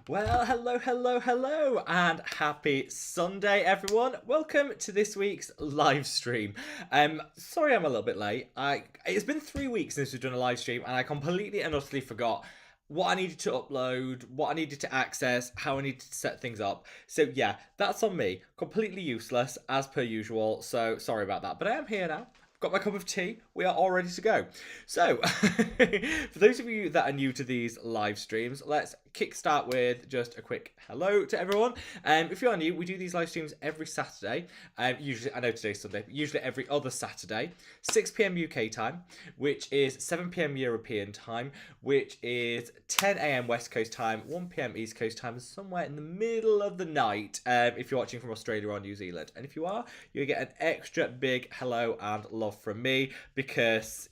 Well, hello, and happy Sunday, everyone. Welcome to this week's live stream. Sorry I'm a little bit late. It's been 3 weeks since we've done a live stream, and I completely and utterly forgot what I needed to upload, what I needed to access, how I needed to set things up. So yeah, that's on me. Completely useless, as per usual, so sorry about that. But I am here now. Got my cup of tea. We are all ready to go. So, for those of you that are new to these live streams, let's kickstart with just a quick hello to everyone. If you are new, we do these live streams every Saturday. Usually, I know today's Sunday, but usually every other Saturday, 6 p.m. UK time, which is 7 p.m. European time, which is 10 a.m. West Coast time, 1 p.m. East Coast time, somewhere in the middle of the night. If you're watching from Australia or New Zealand, and if you are, you get an extra big hello and love from me because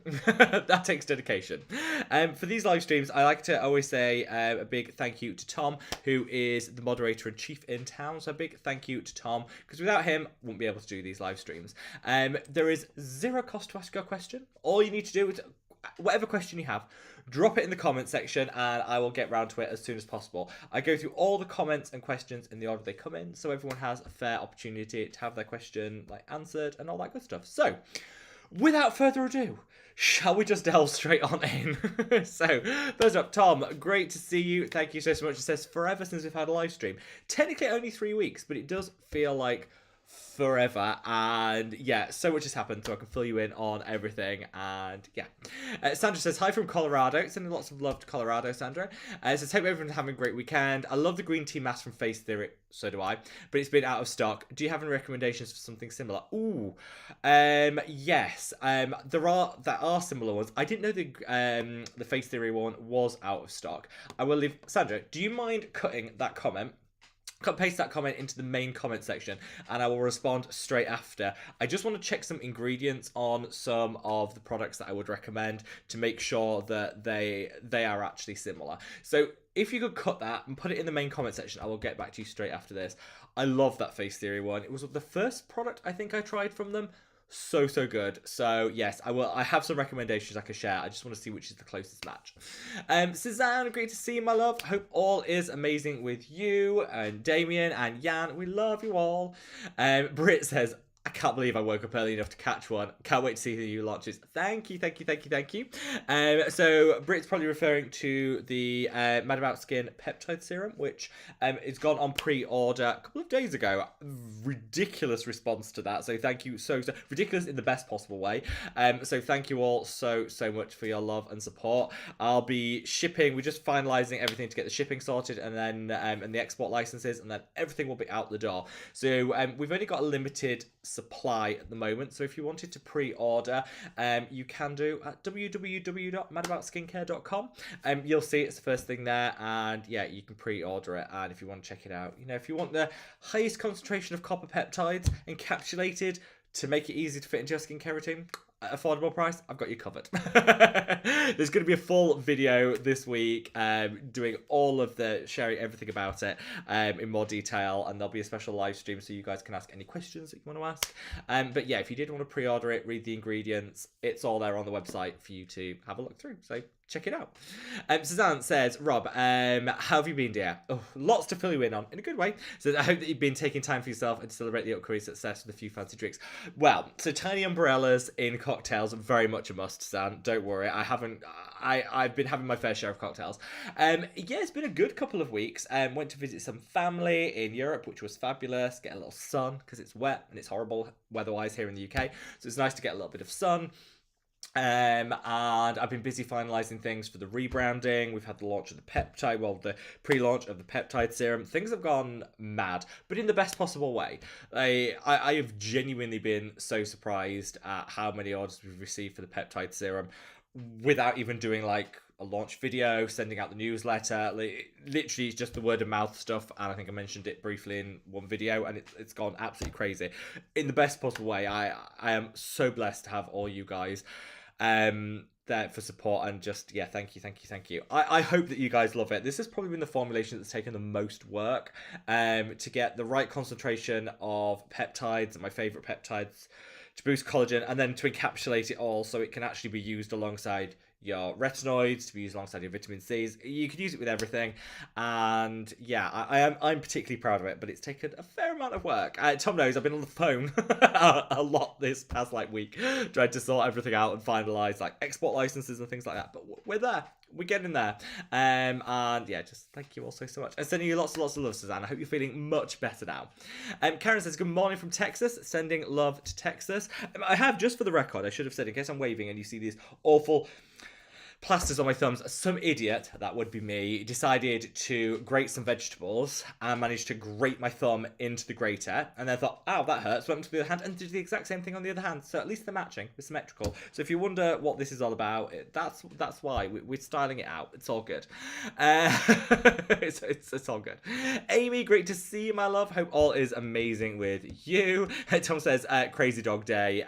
that takes dedication. For these live streams, I like to always say a big thank you to Tom, who is the moderator and chief in town. So a big thank you to Tom, because without him, I wouldn't be able to do these live streams. There is zero cost to ask your question. All you need to do is, whatever question you have, drop it in the comment section and I will get round to it as soon as possible. I go through all the comments and questions in the order they come in, so everyone has a fair opportunity to have their question answered and all that good stuff. So, without further ado, shall we just delve straight on in? So, first up, Tom, great to see you. Thank you so much. It says forever since we've had a live stream. Technically only 3 weeks, but it does feel like forever, and yeah, so much has happened, so I can fill you in on everything. And yeah, Sandra says hi from Colorado, sending lots of love to Colorado. Sandra says hope everyone's having a great weekend. I love the green tea mask from Face Theory, so do I, but it's been out of stock. Do you have any recommendations for something similar? Yes, there are similar ones. I didn't know the Face Theory one was out of stock. I will leave. Sandra, do you mind cutting that comment? Paste that comment into the main comment section and I will respond straight after. I just want to check some ingredients on some of the products that I would recommend to make sure that they are actually similar. So if you could cut that and put it in the main comment section, I will get back to you straight after this. I love that Face Theory one. It was the first product I think I tried from them. So good. So yes, I have some recommendations I can share. I just want to see which is the closest match. Suzanne, great to see you, my love. Hope all is amazing with you and Damien and Jan. We love you all. Britt says, I can't believe I woke up early enough to catch one. Can't wait to see the new launches. Thank you. So Britt's probably referring to the Mad About Skin Peptide Serum, which is gone on pre-order a couple of days ago. Ridiculous response to that. So thank you so ridiculous in the best possible way. So thank you all so much for your love and support. I'll be shipping. We're just finalizing everything to get the shipping sorted, and then and the export licenses, and then everything will be out the door. So we've only got a limited supply at the moment, so if you wanted to pre-order, you can do at www.madaboutskincare.com. You'll see it's the first thing there, and yeah, you can pre-order it. And if you want to check it out, if you want the highest concentration of copper peptides encapsulated to make it easy to fit into your skincare routine at affordable price, I've got you covered. There's going to be a full video this week doing all of sharing everything about it in more detail, and there'll be a special live stream so you guys can ask any questions that you want to ask. But yeah, if you did want to pre-order it, read the ingredients, it's all there on the website for you to have a look through, so check it out. Suzanne says, Rob, how have you been, dear? Oh, lots to fill you in on, in a good way. So I hope that you've been taking time for yourself and to celebrate the upcoming success with a few fancy drinks. Well, so tiny umbrellas in cocktails, very much a must, Suzanne. Don't worry, I've been having my fair share of cocktails. Yeah, it's been a good couple of weeks. Went to visit some family in Europe, which was fabulous. Get a little sun, because it's wet and it's horrible weather-wise here in the UK. So it's nice to get a little bit of sun. And I've been busy finalising things for the rebranding. We've had the launch of the Peptide, the pre-launch of the Peptide Serum. Things have gone mad, but in the best possible way. I have genuinely been so surprised at how many orders we've received for the Peptide Serum without even doing a launch video, sending out the newsletter. Literally, it's just the word of mouth stuff, and I think I mentioned it briefly in one video, and it's gone absolutely crazy in the best possible way. I am so blessed to have all you guys there for support, and just thank you. I hope that you guys love it. This has probably been the formulation that's taken the most work to get the right concentration of peptides, my favorite peptides, to boost collagen, and then to encapsulate it all so it can actually be used alongside your retinoids to be used alongside your vitamin C's. You could use it with everything, and yeah, I'm particularly proud of it. But it's taken a fair amount of work. Tom knows I've been on the phone a lot this past week, trying to sort everything out and finalize like export licenses and things like that. But we're there. We're getting there. And yeah, just thank you all so much. I'm sending you lots and lots of love, Suzanne. I hope you're feeling much better now. Karen says, good morning from Texas. Sending love to Texas. I have, just for the record, I should have said, in case I'm waving and you see these awful plasters on my thumbs, some idiot, that would be me, decided to grate some vegetables and managed to grate my thumb into the grater, and then thought, oh, that hurts, went to the other hand and did the exact same thing on the other hand. So at least they're matching, they're symmetrical. So if you wonder what this is all about, that's why we're styling it out. It's all good. It's all good. Amy, great to see you, my love. Hope all is amazing with you. Tom says, crazy dog day.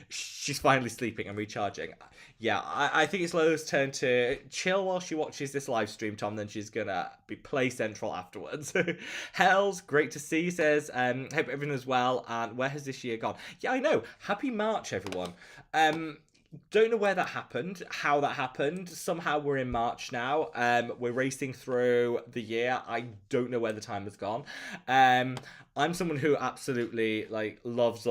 She's finally sleeping and recharging. Yeah, I think it's Lola's turn to chill while she watches this live stream, Tom. Then she's gonna be play central afterwards. Hells, great to see you, says, hope everyone is well. And where has this year gone? Yeah, I know. Happy March, everyone. Don't know where that happened, how that happened. Somehow we're in March now. We're racing through the year. I don't know where the time has gone. I'm someone who absolutely loves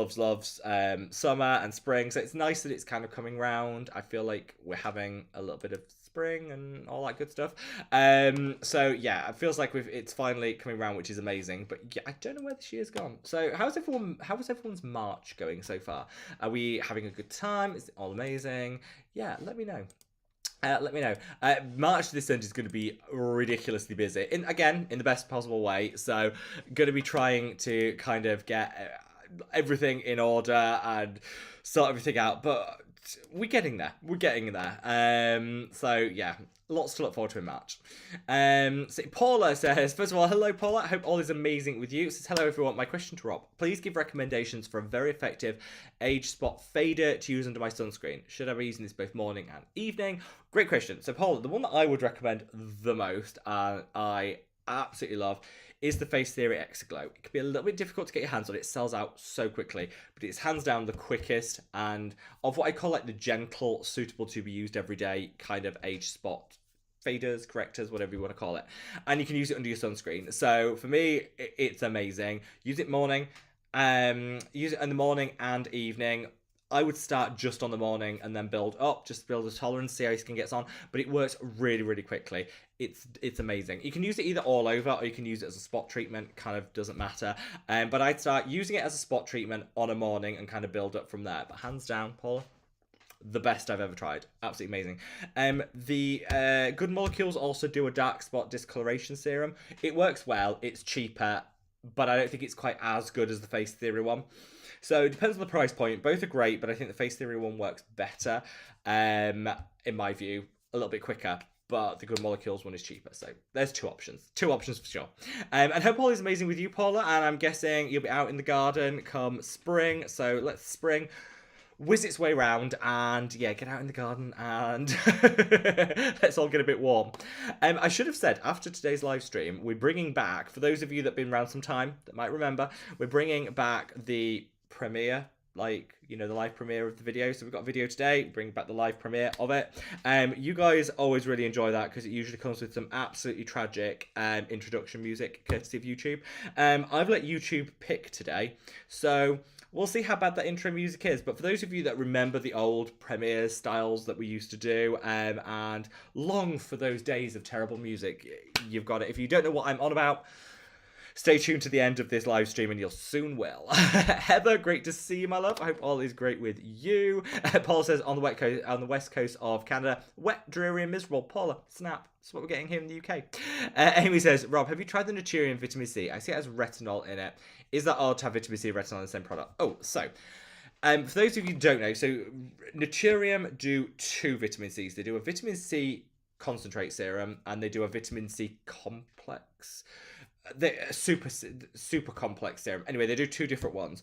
summer and spring. So it's nice that it's kind of coming round. I feel like we're having a little bit of spring and all that good stuff. So yeah, it feels like it's finally coming round, which is amazing. But yeah, I don't know where this year's gone. So how is everyone's March going so far? Are we having a good time? Is it all amazing? Yeah, let me know. Let me know. March this end is going to be ridiculously busy. In the best possible way. So, going to be trying to kind of get everything in order and sort everything out. But we're getting there. So, yeah. Lots to look forward to in March. So Paula says, first of all, hello Paula, I hope all is amazing with you. Says, hello everyone, my question to Rob. Please give recommendations for a very effective age spot fader to use under my sunscreen. Should I be using this both morning and evening? Great question. So Paula, the one that I would recommend the most, and I absolutely love, is the Face Theory Extra Glow. It can be a little bit difficult to get your hands on. It sells out so quickly, but it's hands down the quickest and of what I call like the gentle, suitable to be used every day kind of age spot faders, correctors, whatever you want to call it. And you can use it under your sunscreen. So for me, it's amazing. Use it morning, use it in the morning and evening. I would start just on the morning and then build up, just build a tolerance, see how your skin gets on. But it works really, really quickly. It's amazing. You can use it either all over or you can use it as a spot treatment, kind of doesn't matter. But I'd start using it as a spot treatment on a morning and kind of build up from there. But hands down, Paula, the best I've ever tried. Absolutely amazing. The Good Molecules also do a dark spot discoloration serum. It works well. It's cheaper, but I don't think it's quite as good as the Face Theory one. So it depends on the price point. Both are great, but I think the Face Theory one works better, in my view, a little bit quicker. But the Good Molecules one is cheaper. So there's two options for sure. And hope all is amazing with you, Paula. And I'm guessing you'll be out in the garden come spring. So let's spring whiz its way round and yeah, get out in the garden and let's all get a bit warm. I should have said, after today's live stream, we're bringing back, for those of you that have been around some time that might remember, we're bringing back the premiere, the live premiere of the video. So we've got a video today, bring back the live premiere of it. You guys always really enjoy that because it usually comes with some absolutely tragic introduction music courtesy of YouTube. I've let YouTube pick today, so we'll see how bad that intro music is. But for those of you that remember the old premiere styles that we used to do and long for those days of terrible music, you've got it. If you don't know what I'm on about, stay tuned to the end of this live stream and you'll soon will. Heather, great to see you, my love. I hope all is great with you. Paul says, on the west coast of Canada, wet, dreary and miserable. Paula, snap. That's what we're getting here in the UK. Amy says, Rob, have you tried the Naturium vitamin C? I see it has retinol in it. Is that odd to have vitamin C and retinol in the same product? Oh, so for those of you who don't know, so Naturium do two vitamin Cs. They do a vitamin C concentrate serum and they do a vitamin C complex. The super complex serum. Anyway, they do two different ones.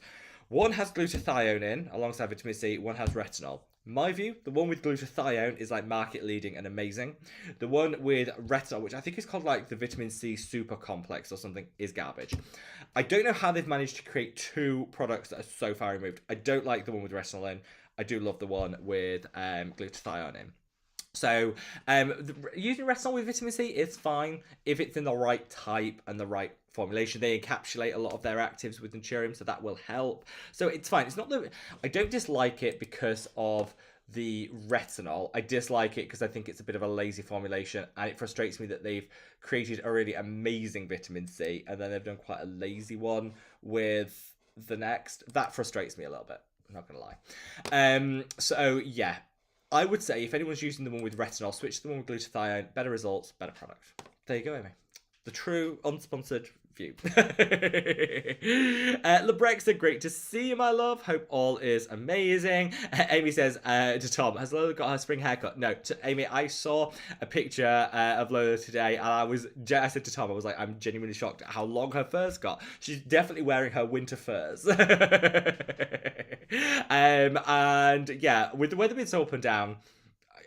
One has glutathione in alongside vitamin C. One has retinol. My view, the one with glutathione is like market leading and amazing. The one with retinol, which I think is called like the vitamin C super complex or something, is garbage. I don't know how they've managed to create two products that are so far removed. I don't like the one with retinol in. I do love the one with glutathione in. So using retinol with vitamin C is fine if it's in the right type and the right formulation. They encapsulate a lot of their actives with Naturium, so that will help. So it's fine. It's not that I don't dislike it because of the retinol. I dislike it because I think it's a bit of a lazy formulation, and it frustrates me that they've created a really amazing vitamin C and then they've done quite a lazy one with the next. That frustrates me a little bit. I'm not gonna lie. So yeah, I would say if anyone's using the one with retinol, switch to the one with glutathione. Better results, better product. There you go, Amy. The true, unsponsored view. Lebrexa, great to see you, my love. Hope all is amazing. Amy says to Tom, has Lola got her spring haircut? No, Amy, I saw a picture of Lola today, and I said to Tom, I was like, I'm genuinely shocked at how long her furs got. She's definitely wearing her winter furs. And yeah, with the weather being so up and down,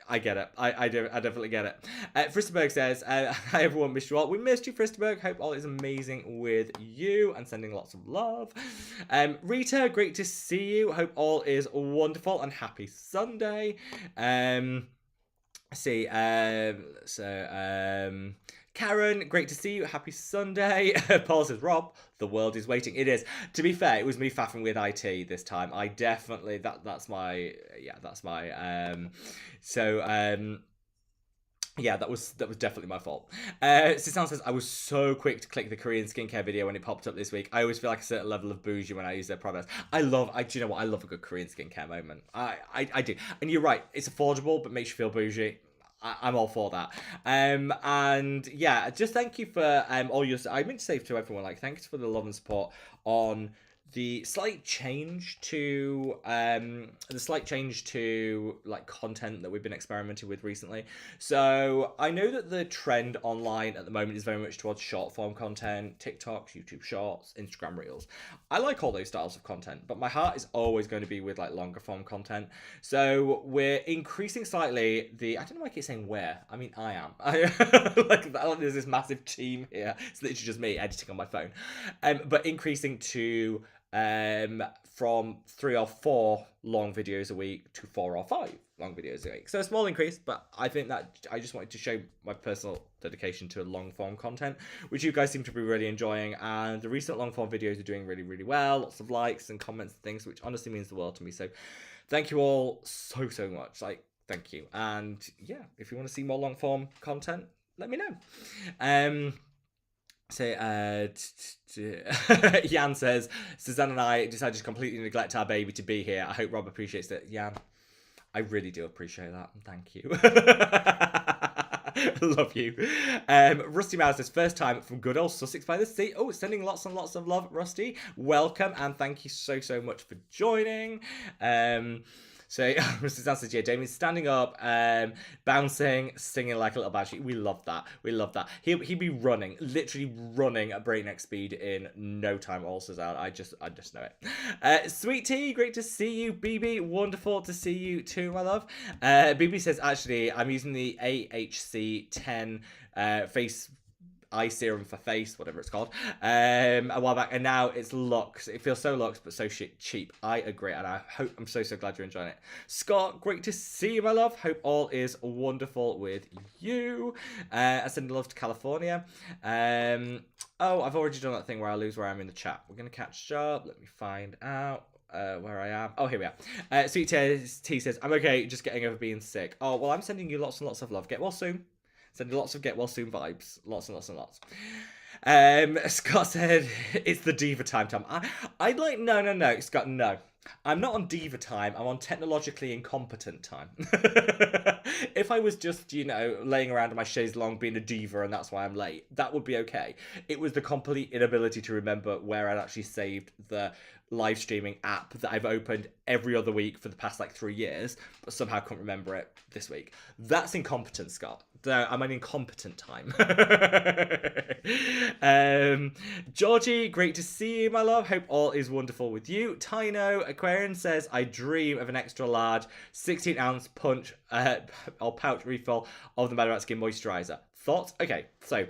I get it. I definitely get it. Fristenberg says, hi everyone, missed you all. We missed you, Fristenberg. Hope all is amazing with you and sending lots of love. Rita, great to see you. Hope all is wonderful and happy Sunday. Karen, great to see you. Happy Sunday. Paul says, Rob, the world is waiting. It is. To be fair, it was me faffing with IT this time. I definitely, that's my, yeah, that was definitely my fault. Sisan says, I was so quick to click the Korean skincare video when it popped up this week. I always feel like a certain level of bougie when I use their products. Do you know what? I love a good Korean skincare moment. I do. And you're right. It's affordable, but makes you feel bougie. I'm all for that. And yeah, just thank you for all your. I meant to say to everyone, like, thanks for the love and support on the slight change to like content that we've been experimenting with recently. So I know that the trend online at the moment is very much towards short form content, TikToks, YouTube Shorts, Instagram Reels. I like all those styles of content, but my heart is always going to be with like longer form content. So we're increasing slightly the. I don't know why I keep saying where. I mean, I am. Like there's this massive team here. It's literally just me editing on my phone. But increasing to from 3 or 4 long videos a week to 4 or 5 long videos a week. So a small increase, but I think that I just wanted to show my personal dedication to long form content, which you guys seem to be really enjoying. And the recent long form videos are doing really, really well. Lots of likes and comments and things, which honestly means the world to me. So thank you all so much. Like, thank you. And yeah, if you want to see more long form content, let me know. Jan says, Suzanne and I decided to completely neglect our baby to be here. I hope Rob appreciates it. Jan, I really do appreciate that. Thank you. Love you. Rusty Mouse says, first time from good old Sussex by the Sea. Oh, sending lots and lots of love, Rusty. Welcome, and thank you so much for joining. So, Mr. says, yeah, Damien's standing up, bouncing, singing like a little banshee. We love that. We love that. He'd be running, literally running at breakneck speed in no time. Also, I just know it. Sweet Tea, great to see you. BB, wonderful to see you too, my love. BB says, actually, I'm using the AHC 10 face eye serum for face, whatever it's called, a while back, and now it's Lux. It feels so Lux, but so cheap. I agree, and I'm so glad you're enjoying it. Scott, great to see you, my love. Hope all is wonderful with you. I send love to California. Oh, I've already done that thing where I lose where I'm in the chat. We're gonna catch up. Let me find out where I am. Oh, here we are. Sweet T says, I'm okay, just getting over being sick. Oh, well, I'm sending you lots and lots of love. Get well soon. Sending lots of get well soon vibes. Lots and lots. Scott said, it's the diva time, Tom. I'd like, no, Scott, no. I'm not on diva time. I'm on technologically incompetent time. If I was just, laying around in my chaise longue being a diva and that's why I'm late, that would be okay. It was the complete inability to remember where I'd actually saved the live streaming app that I've opened every other week for the past 3 years, but somehow couldn't remember it this week. That's incompetence, Scott. I'm an incompetent time. Georgie, great to see you, my love. Hope all is wonderful with you. Tino Aquarian says, I dream of an extra large 16-ounce punch or pouch refill of the Mad Skin Moisturizer. Thoughts? Okay, so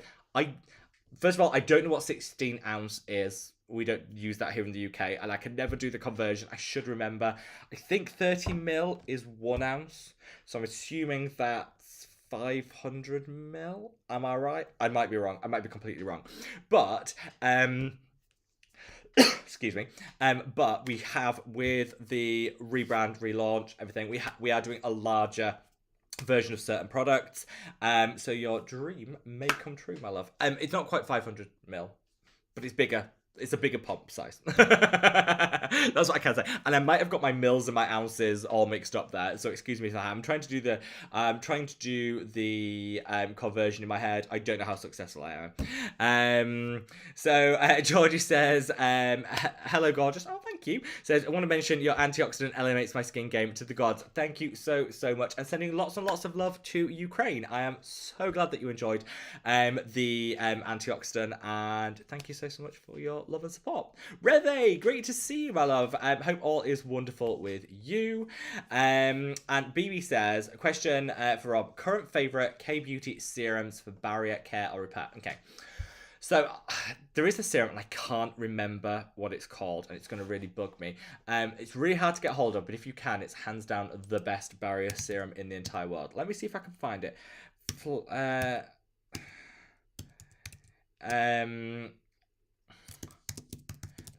first of all, I don't know what 16-ounce is. We don't use that here in the UK, and I can never do the conversion. I should remember. I think 30 ml is 1 ounce, so I'm assuming that's 500 mil. Am I right? I might be wrong. I might be completely wrong. But excuse me. But we have, with the rebrand, relaunch, everything, we are doing a larger version of certain products. So your dream may come true, my love. It's not quite 500 mil, but it's bigger. It's a bigger pump size. That's what I can say. And I might have got my mils and my ounces all mixed up there. So excuse me for that. I'm trying to do the conversion in my head. I don't know how successful I am. So Georgie says, hello gorgeous. Oh, thank you. Says, I want to mention your antioxidant elevates my skin game to the gods. Thank you so much. And sending lots and lots of love to Ukraine. I am so glad that you enjoyed the antioxidant, and thank you so much for your love and support. Reve, great to see you, my love. Hope all is wonderful with you. And BB says, a question for Rob. Current favourite K-beauty serums for barrier care or repair? Okay. So there is a serum and I can't remember what it's called, and it's going to really bug me. It's really hard to get hold of, but if you can, it's hands down the best barrier serum in the entire world. Let me see if I can find it.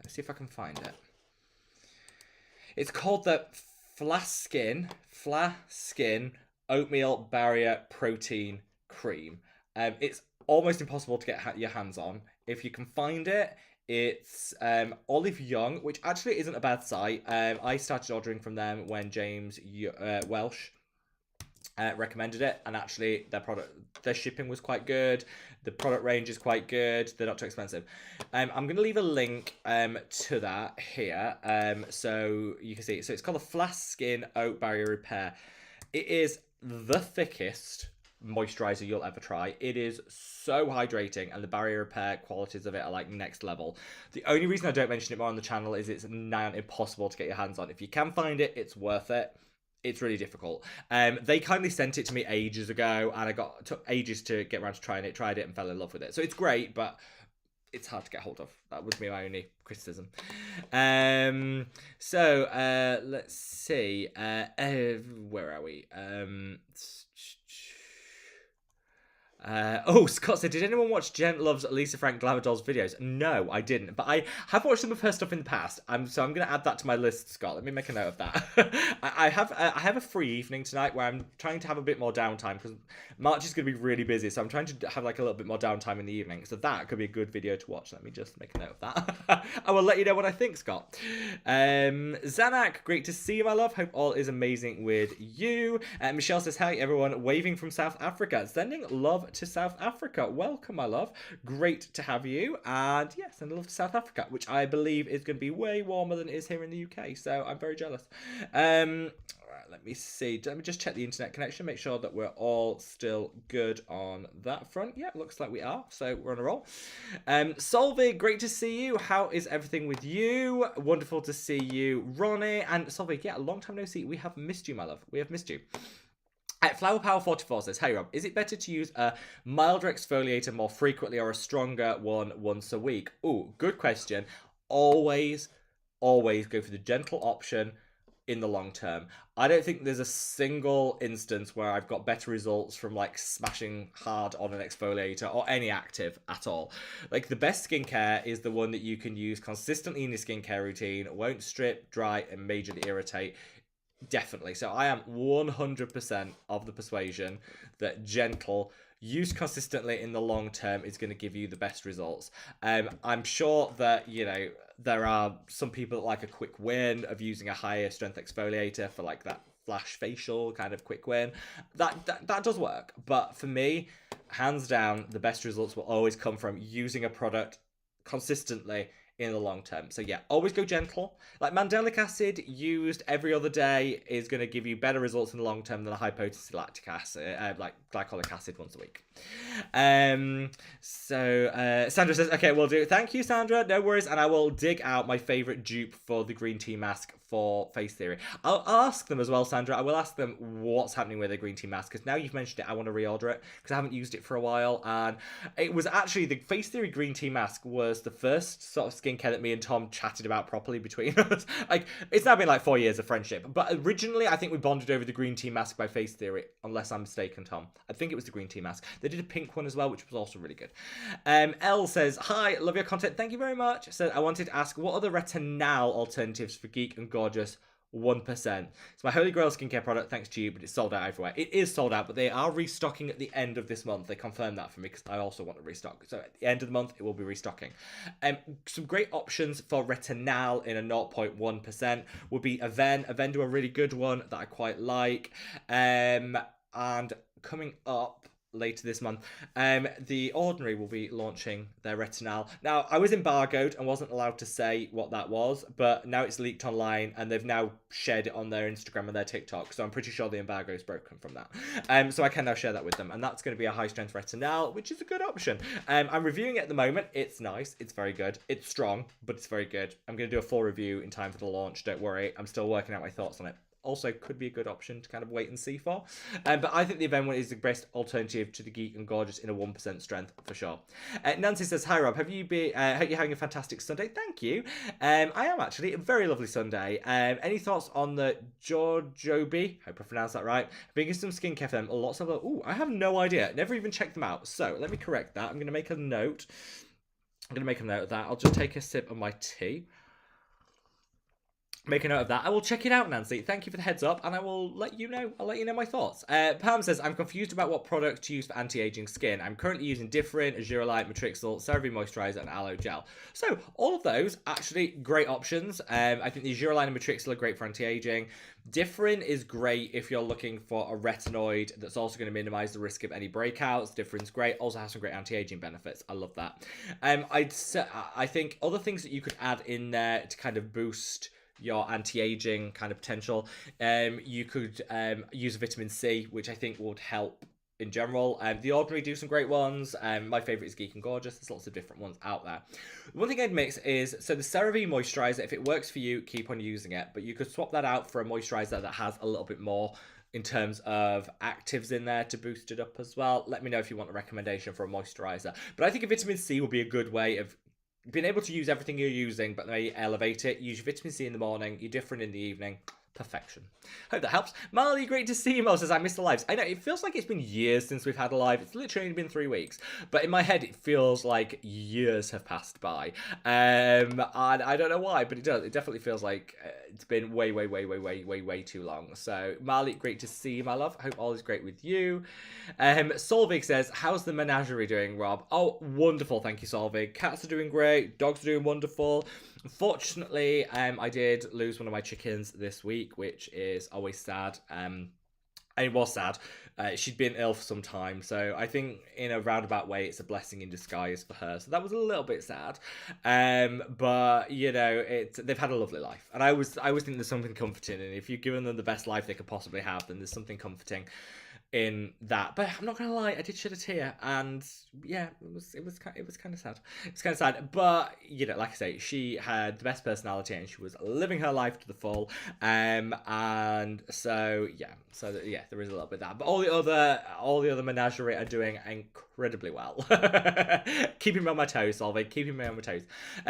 Let's see if I can find it. It's called the Flaskin Oatmeal Barrier Protein Cream. It's almost impossible to get your hands on. If you can find it, it's Olive Young, which actually isn't a bad site. I started ordering from them when James Welsh recommended it, and actually their shipping was quite good. The product range is quite good. They're not too expensive. I'm going to leave a link to that here, so you can see. So it's called the Flaskin Oat Barrier Repair. It is the thickest moisturizer you'll ever try. It is so hydrating, and the barrier repair qualities of it are like next level. The only reason I don't mention it more on the channel is it's now impossible to get your hands on. If you can find it, it's worth it. It's really difficult. They kindly sent it to me ages ago, and took ages to get around to trying it. Tried it and fell in love with it. So it's great, but it's hard to get hold of. That would be my only criticism. So let's see. Where are we? Oh, Scott said, did anyone watch Jen Loves Lisa Frank Glamour Dolls videos? No, I didn't, but I have watched some of her stuff in the past. So I'm going to add that to my list, Scott. Let me make a note of that. I have a free evening tonight where I'm trying to have a bit more downtime, because March is going to be really busy. So I'm trying to have like a little bit more downtime in the evening. So that could be a good video to watch. Let me just make a note of that. I will let you know what I think, Scott. Zanak, great to see you, my love. Hope all is amazing with you. Michelle says, hi, everyone. Waving from South Africa. Sending love to South Africa. Welcome, my love. Great to have you. And yes, and love to South Africa, which I believe is going to be way warmer than it is here in the UK. So I'm very jealous. Right, let me see. Let me just check the internet connection, make sure that we're all still good on that front. Yeah, looks like we are. So we're on a roll. Solvig, great to see you. How is everything with you? Wonderful to see you, Ronnie. And Solvig, yeah, a long time no see. We have missed you, my love. We have missed you. Flower Power 44 says, hey Rob, is it better to use a milder exfoliator more frequently or a stronger one once a week? Ooh, good question. Always go for the gentle option in the long term. I don't think there's a single instance where I've got better results from like smashing hard on an exfoliator or any active at all. Like the best skincare is the one that you can use consistently in your skincare routine, won't strip, dry, and majorly irritate. Definitely. So I am 100% of the persuasion that gentle, used consistently in the long term, is going to give you the best results. I'm sure that, you know, there are some people that like a quick win of using a higher strength exfoliator for like that flash facial kind of quick win. That does work. But for me, hands down, the best results will always come from using a product consistently in the long term. So yeah, always go gentle. Like mandelic acid used every other day is going to give you better results in the long term than a high potency lactic acid, like glycolic acid once a week. So Sandra says, okay, we'll do. Thank you, Sandra. No worries. And I will dig out my favorite dupe for the green tea mask for Face Theory. I'll ask them as well, Sandra. I will ask them what's happening with the green tea mask, because now you've mentioned it, I want to reorder it because I haven't used it for a while. And it was actually the Face Theory green tea mask was the first sort of skincare that me and Tom chatted about properly between us. Like, it's now been like 4 years of friendship. But originally, I think we bonded over the green tea mask by Face Theory, unless I'm mistaken, Tom. I think it was the green tea mask. They did a pink one as well, which was also really good. Elle says, hi, love your content. Thank you very much. Said, I wanted to ask, what are the retinol alternatives for Geek and Gorgeous 1%? It's my holy grail skincare product, thanks to you, but it's sold out everywhere. It is sold out, but they are restocking at the end of this month. They confirmed that for me because I also want to restock. So at the end of the month, it will be restocking. Some great options for retinol in a 0.1% would be Aven. Aven do a really good one that I quite like. And coming up later this month, The Ordinary will be launching their retinol. Now, I was embargoed and wasn't allowed to say what that was, but now it's leaked online and they've now shared it on their Instagram and their TikTok, so I'm pretty sure the embargo is broken from that. So I can now share that with them, and that's going to be a high-strength retinol, which is a good option. I'm reviewing it at the moment. It's nice. It's very good. It's strong, but it's very good. I'm going to do a full review in time for the launch. Don't worry. I'm still working out my thoughts on it. Also could be a good option to kind of wait and see for. But I think the Aven one is the best alternative to the Geek and Gorgeous in a 1% strength for sure. Nancy says, hi Rob, hope you're having a fantastic Sunday. Thank you. I am actually. A very lovely Sunday. Any thoughts on the Jojobi? Hope I pronounced that right. Bringing some skincare for them. Lots of, I have no idea. Never even checked them out. So let me correct that. I'm going to make a note. I'm going to make a note of that. I'll just take a sip of my tea. Make a note of that. I will check it out, Nancy. Thank you for the heads up, and I will let you know. I'll let you know my thoughts. Pam says, I'm confused about what product to use for anti-aging skin. I'm currently using Differin, Azuralite, Matrixyl, CeraVe Moisturizer, and Aloe Gel. So, all of those, actually, great options. I think the Azuralite and Matrixyl are great for anti-aging. Differin is great if you're looking for a retinoid that's also going to minimize the risk of any breakouts. Differin's great. Also has some great anti-aging benefits. I love that. I think other things that you could add in there to kind of boost your anti-aging kind of potential. You could use vitamin C, which I think would help in general. The Ordinary do some great ones. My favourite is Geek and Gorgeous. There's lots of different ones out there. One thing I'd mix is, so the CeraVe moisturiser, if it works for you, keep on using it. But you could swap that out for a moisturiser that has a little bit more in terms of actives in there to boost it up as well. Let me know if you want a recommendation for a moisturiser. But I think a vitamin C would be a good way of being able to use everything you're using, but maybe elevate it. Use your vitamin C in the morning, your Differin in the evening. Perfection. Hope that helps. Marley, great to see you. Mel says, I missed the lives. I know, it feels like it's been years since we've had a live. It's literally only been 3 weeks. But in my head, it feels like years have passed by. And I don't know why, but it does. It definitely feels like it's been way too long. So, Marley, great to see you, my love. Hope all is great with you. Solvig says, how's the menagerie doing, Rob? Oh, wonderful. Thank you, Solvig. Cats are doing great. Dogs are doing wonderful. Unfortunately, I did lose one of my chickens this week, which is always sad. And it was sad. She'd been ill for some time, so I think in a roundabout way, it's a blessing in disguise for her. So that was a little bit sad. But you know, they've had a lovely life, and I always think there's something comforting, and if you've given them the best life they could possibly have, then there's something comforting in that. But I'm not gonna lie, I did shed a tear, and yeah, it was kind of sad. It's kind of sad, but you know, like I say, she had the best personality and she was living her life to the full. And so yeah, there is a little bit of that. But all the other menagerie are doing incredibly well. Keeping me on my toes, Solveig. Keeping me on my toes.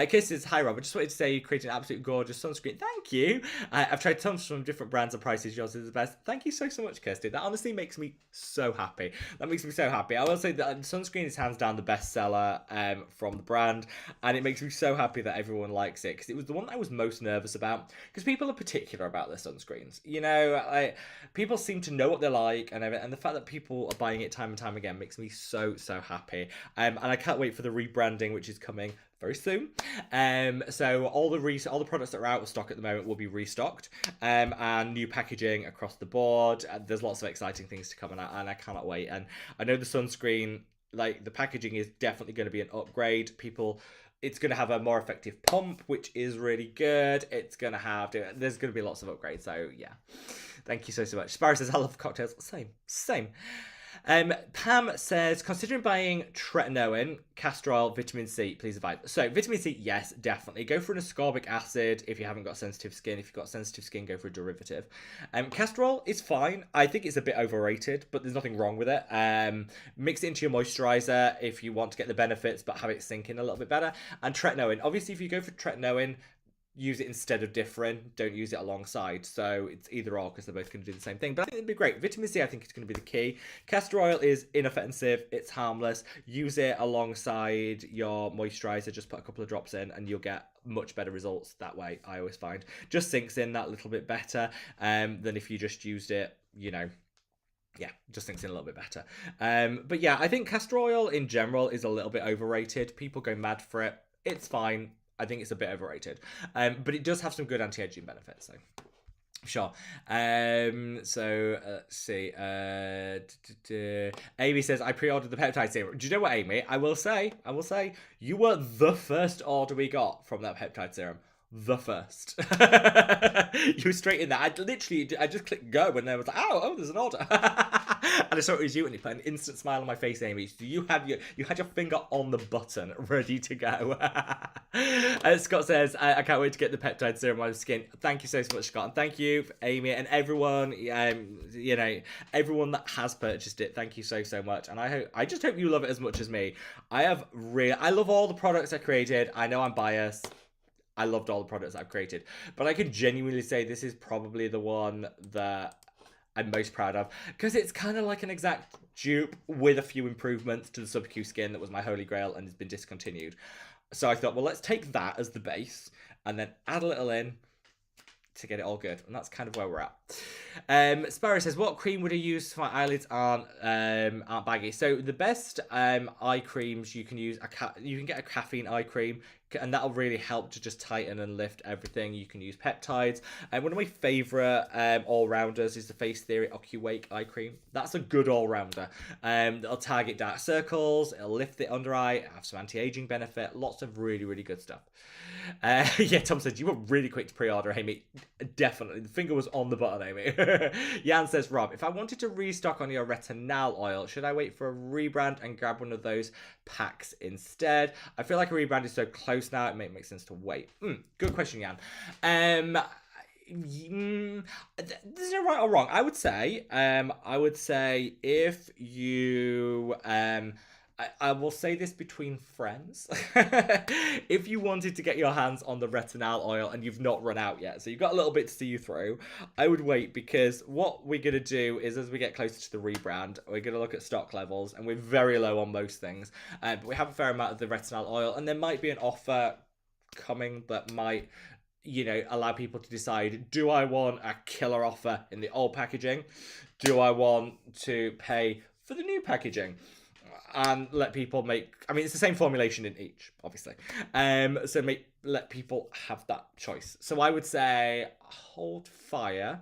Kiss says, hi Rob. I just wanted to say you created an absolute gorgeous sunscreen. Thank you. I've tried tons from different brands and prices. Yours is the best. Thank you so much, Kirsty. That honestly makes me so happy. That makes me so happy. I will say that sunscreen is hands down the best seller from the brand, and it makes me so happy that everyone likes it, because it was the one that I was most nervous about, because people are particular about their sunscreens. You know, people seem to know what they're like, and the fact that people are buying it time and time again makes me so happy. And I can't wait for the rebranding, which is coming very soon. So all the products that are out of stock at the moment will be restocked, and new packaging across the board. There's lots of exciting things to come on, and I cannot wait. And I know the sunscreen, like the packaging, is definitely going to be an upgrade. It's going to have a more effective pump, which is really good. There's going to be lots of upgrades. So yeah, thank you so much. Sparrow says, I love cocktails. Same. Pam says, considering buying tretinoin, castor oil, vitamin C, please advise. So vitamin C, yes, definitely. Go for an ascorbic acid if you haven't got sensitive skin. If you've got sensitive skin, go for a derivative. Castor oil is fine. I think it's a bit overrated, but there's nothing wrong with it. Mix it into your moisturizer if you want to get the benefits, but have it sink in a little bit better. And tretinoin, obviously, if you go for tretinoin, use it instead of differin. Don't use it alongside. So it's either or because they're both going to do the same thing. But I think it'd be great. Vitamin C, I think, is going to be the key. Castor oil is inoffensive. It's harmless. Use it alongside your moisturizer. Just put a couple of drops in and you'll get much better results that way, I always find. Just sinks in that little bit better than if you just used it, you know, yeah, just thinks in a little bit better. But yeah, I think castor oil in general is a little bit overrated. People go mad for it. It's fine. I think it's a bit overrated. But it does have some good anti-aging benefits, so sure. Let's see. Amy says, I pre-ordered the peptide serum. Do you know what, Amy? I will say, you were the first order we got from that peptide serum. The first. You were straight in there. I just clicked go and then was like, oh, there's an order. And I saw it was you and you put an instant smile on my face, Amy. So you had your finger on the button ready to go. Scott says, I can't wait to get the peptide serum on my skin. Thank you so much, Scott. And thank you, Amy, and everyone, everyone that has purchased it. Thank you so much. And I just hope you love it as much as me. I love all the products I created. I know I'm biased. I loved all the products I've created, but I can genuinely say this is probably the one that I'm most proud of because it's kind of like an exact dupe with a few improvements to the sub-Q skin that was my holy grail and has been discontinued. So I thought, well, let's take that as the base and then add a little in to get it all good, and that's kind of where we're at. Sparrow says, what cream would I use so my eyelids aren't baggy? So the best eye creams you can use, you can get a caffeine eye cream, and that'll really help to just tighten and lift everything. You can use peptides. One of my favourite all-rounders is the Face Theory OcuWake eye cream. That's a good all-rounder. It'll target dark circles, it'll lift the under eye, have some anti-aging benefit, lots of really, really good stuff. Yeah, Tom said, you were really quick to pre-order, Amy. Definitely. The finger was on the button, Amy. Jan says, Rob, if I wanted to restock on your retinol oil, should I wait for a rebrand and grab one of those packs instead? I feel like a rebrand is so close now, it may make sense to wait. Good question, Jan. There's no right or wrong. I would say if you I will say this between friends. If you wanted to get your hands on the retinol oil and you've not run out yet, so you've got a little bit to see you through, I would wait, because what we're going to do is, as we get closer to the rebrand, we're going to look at stock levels, and we're very low on most things. But we have a fair amount of the retinol oil, and there might be an offer coming that might, allow people to decide, do I want a killer offer in the old packaging? Do I want to pay for the new packaging? And let people make, it's the same formulation in each, obviously. So let people have that choice. So I would say hold fire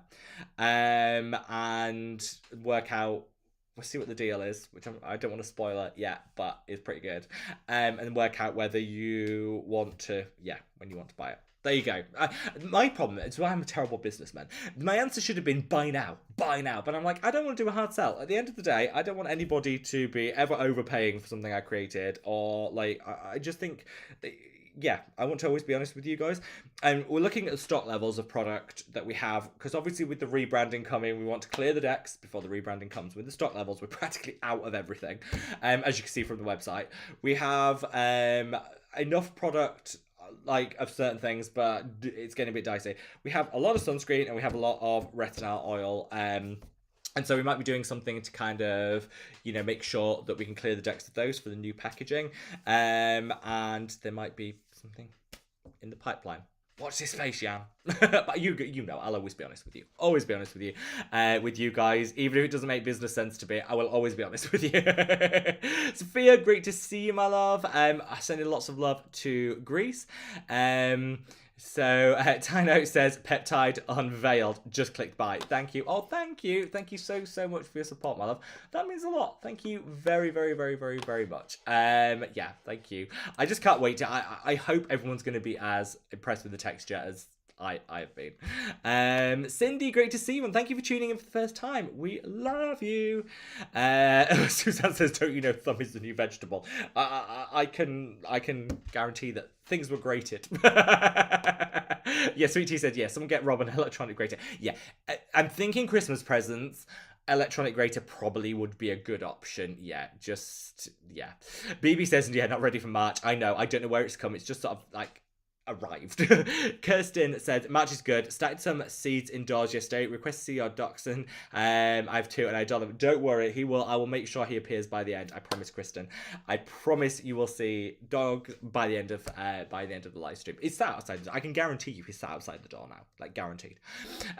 and work out, we'll see what the deal is, which I don't want to spoil it yet, but it's pretty good. And work out whether you want to, when you want to buy it. There you go. My problem is why I'm a terrible businessman. My answer should have been buy now. But I'm like, I don't want to do a hard sell. At the end of the day, I don't want anybody to be ever overpaying for something I created, or I just think, I want to always be honest with you guys. And we're looking at the stock levels of product that we have, because obviously with the rebranding coming, we want to clear the decks before the rebranding comes. With the stock levels, we're practically out of everything. As you can see from the website, we have enough product of certain things, but it's getting a bit dicey. We have a lot of sunscreen and we have a lot of retinol oil, and so we might be doing something to kind of, make sure that we can clear the decks of those for the new packaging, and there might be something in the pipeline. Watch this space, Jan. But you know, I'll always be honest with you. Always be honest with you. With you guys. Even if it doesn't make business sense to me, I will always be honest with you. Sophia, great to see you, my love. I send lots of love to Greece. So Tino says, Peptide unveiled. Just clicked buy. Thank you. Oh, thank you. Thank you so much for your support, my love. That means a lot. Thank you very, very, very, very, very much. Thank you. I just can't wait to. I hope everyone's going to be as impressed with the texture as I've been. Cindy, great to see you, and thank you for tuning in for the first time. We love you. Suzanne says, "Don't you know thumb is the new vegetable?" I can guarantee that things were grated. Yeah, Sweet Tea said, yeah, someone get Rob an electronic grater. Yeah, I'm thinking Christmas presents. Electronic grater probably would be a good option. Yeah, BB says, yeah, not ready for March. I know. I don't know where it's come. It's just sort of like arrived. Kirsten said, March is good. Started some seeds indoors yesterday. Request to see your dachshund. I have two and I adore them. Don't worry, he will. I will make sure he appears by the end. I promise, Kristen. I promise you will see dog by the end of the live stream. It's sat outside. I can guarantee you he's sat outside the door now, like guaranteed.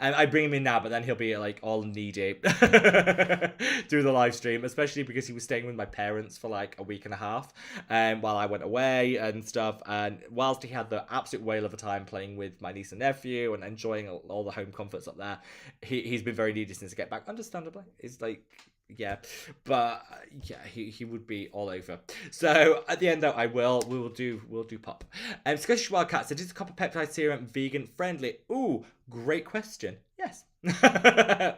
I bring him in now, but then he'll be like all needy through the live stream, especially because he was staying with my parents for like a week and a half, while I went away and stuff. And whilst he had the absolute whale of a time playing with my niece and nephew and enjoying all the home comforts up there, he's been very needy since he get back, understandably. It's like, yeah, but yeah, he would be all over. So at the end though, we'll do pop. Scottish Wildcat said, is a copper peptide serum vegan friendly? Ooh, great question. Yes.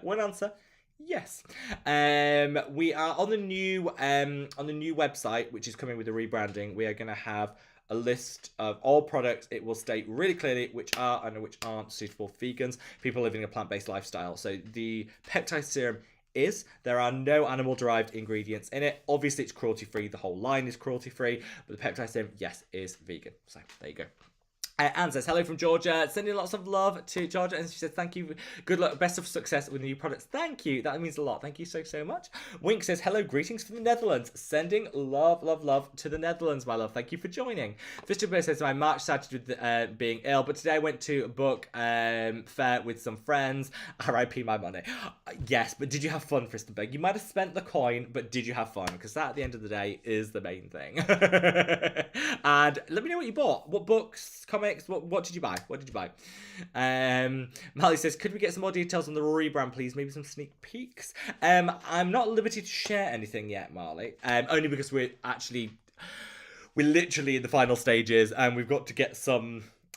One answer. Yes. We are on the new website, which is coming with the rebranding. We are going to have a list of all products. It will state really clearly which are and which aren't suitable for vegans, people living a plant-based lifestyle. So the peptide serum there are no animal-derived ingredients in it. Obviously, it's cruelty-free. The whole line is cruelty-free, but the peptide serum, yes, is vegan. So there you go. Anne says, hello from Georgia, sending lots of love to Georgia, and she says, thank you, good luck, best of success with new products. Thank you, that means a lot. Thank you so much. Wink says, hello, greetings from the Netherlands, sending love to the Netherlands, my love. Thank you for joining. Mr. Bear says, my March started with being ill, but today I went to a book fair with some friends. RIP my money. Yes, but did you have fun, Fristenberg? You might have spent the coin, but did you have fun? Because that, at the end of the day, is the main thing. And let me know what you bought. What books, comics, what did you buy? Mally says, could we get some more details on the rebrand, please? Maybe some sneak peeks. I'm not at liberty to share anything yet, Marley. Only because we're literally in the final stages, and we've got to get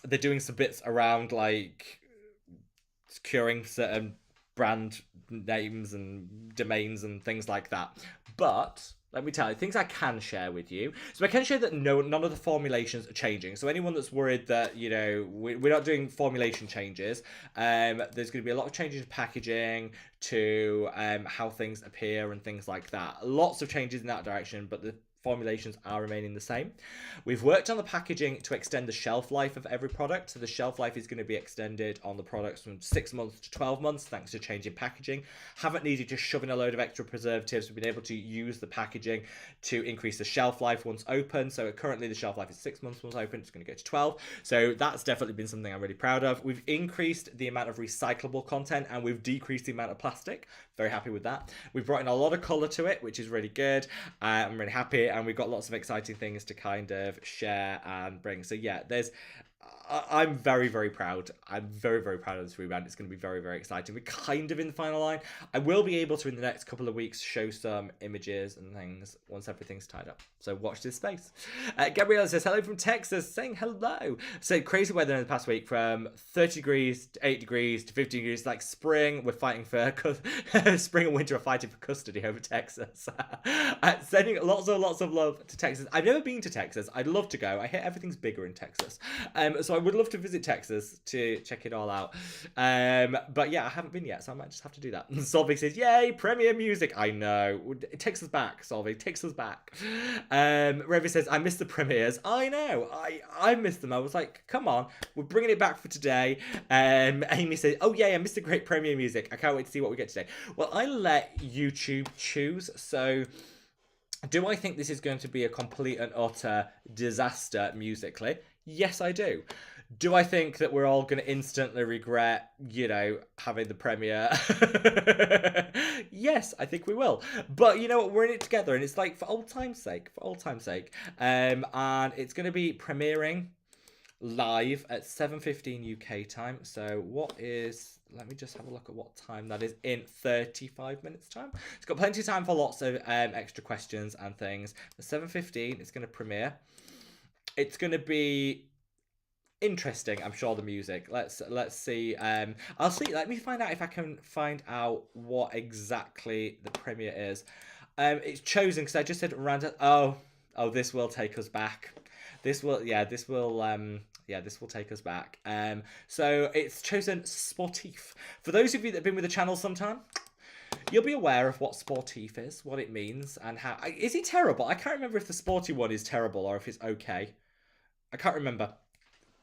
they're doing some bits around like securing certain brand names and domains and things like that. But let me tell you, things I can share with you. So I can share that none of the formulations are changing. So anyone that's worried that, we're not doing formulation changes, there's going to be a lot of changes in packaging to how things appear and things like that. Lots of changes in that direction, but the formulations are remaining the same. We've worked on the packaging to extend the shelf life of every product. So the shelf life is going to be extended on the products from 6 months to 12 months thanks to changing packaging. Haven't needed to shove in a load of extra preservatives. We've been able to use the packaging to increase the shelf life once open. So currently the shelf life is 6 months once open. It's going to go to 12. So that's definitely been something I'm really proud of. We've increased the amount of recyclable content and we've decreased the amount of plastic. Very happy with that. We've brought in a lot of colour to it, which is really good. I'm really happy, and we've got lots of exciting things to kind of share and bring. So yeah, I'm very, very proud. I'm very, very proud of this rebrand. It's going to be very, very exciting. We're kind of in the final line. I will be able to, in the next couple of weeks, show some images and things once everything's tied up. So watch this space. Gabriella says, hello from Texas, saying hello. So crazy weather in the past week, from 30 degrees to 8 degrees to 15 degrees. Like spring, we're fighting for, spring and winter are fighting for custody over Texas. Sending lots of love to Texas. I've never been to Texas. I'd love to go. I hear everything's bigger in Texas. So I would love to visit Texas to check it all out. But yeah, I haven't been yet, so I might just have to do that. Solvig says, yay, premiere music. I know. It takes us back, Solvig. Takes us back. Revi says, I miss the premieres. I know. I missed them. I was like, come on. We're bringing it back for today. Amy says, oh yeah, I missed the great premiere music. I can't wait to see what we get today. Well, I let YouTube choose. So do I think this is going to be a complete and utter disaster musically? Yes, I do. Do I think that we're all going to instantly regret, having the premiere? Yes, I think we will. But you know what? We're in it together, and it's like for old time's sake. And it's going to be premiering live at 7:15 UK time. So let me just have a look at what time that is in 35 minutes time. It's got plenty of time for lots of extra questions and things. At 7:15, it's going to premiere. It's going to be interesting. I'm sure the music. Let's see. I'll see. Let me find out if I can find out what exactly the premiere is. It's chosen because I just said random. Oh, this will take us back. This will, yeah, this will, this will take us back. So it's chosen sportif. For those of you that have been with the channel sometime, you'll be aware of what sportif is, what it means, and how. Is he terrible? I can't remember if the sporty one is terrible or if it's okay. I can't remember.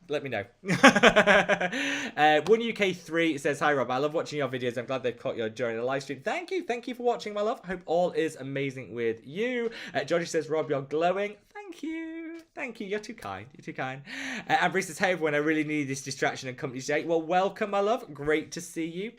Let me know. 1UK3 says, hi Rob, I love watching your videos. I'm glad they've caught you during the live stream. Thank you for watching, my love. Hope all is amazing with you. Georgie says, Rob, you're glowing. Thank you, you're too kind, Amber says, hey everyone, I really need this distraction and company today. Well, welcome, my love, great to see you.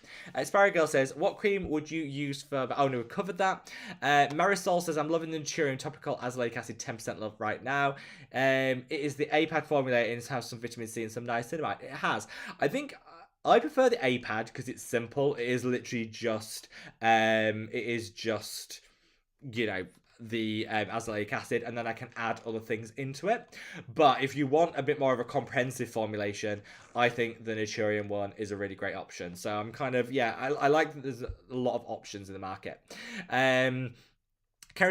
Sparrow Girl says, what cream would you use for, oh no, we've covered that. Marisol says, I'm loving the Naturium topical azelaic acid 10% love right now. It is the APAD formula, and it has some vitamin C and some niacinamide. It has. I think I prefer the APAD because it's simple. It is literally just, you know, the azelaic acid, and then I can add other things into it. But if you want a bit more of a comprehensive formulation, I think the Naturium one is a really great option. So I'm kind of, yeah, I like that there's a lot of options in the market. Karen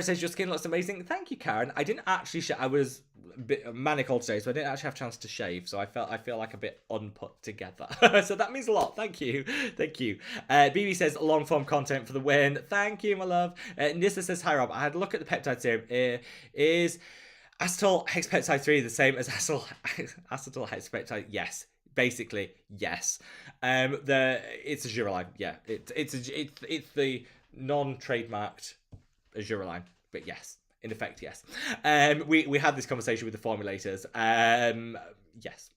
says, your skin looks amazing. Thank you, Karen. I didn't actually I was a bit manic all today, so I didn't actually have a chance to shave, so I feel like a bit unput together. So that means a lot. Thank you. BB says, long form content for the win. Thank you, my love. Nissa says, hi Rob, I had a look at the peptide serum. Is acetyl hexapeptide 3 the same as acetyl hexapeptide? Yes. Basically, yes. It's a Duraline. Yeah. It's the non-trademarked Azure line, but yes, in effect, yes. We had this conversation with the formulators. Yes,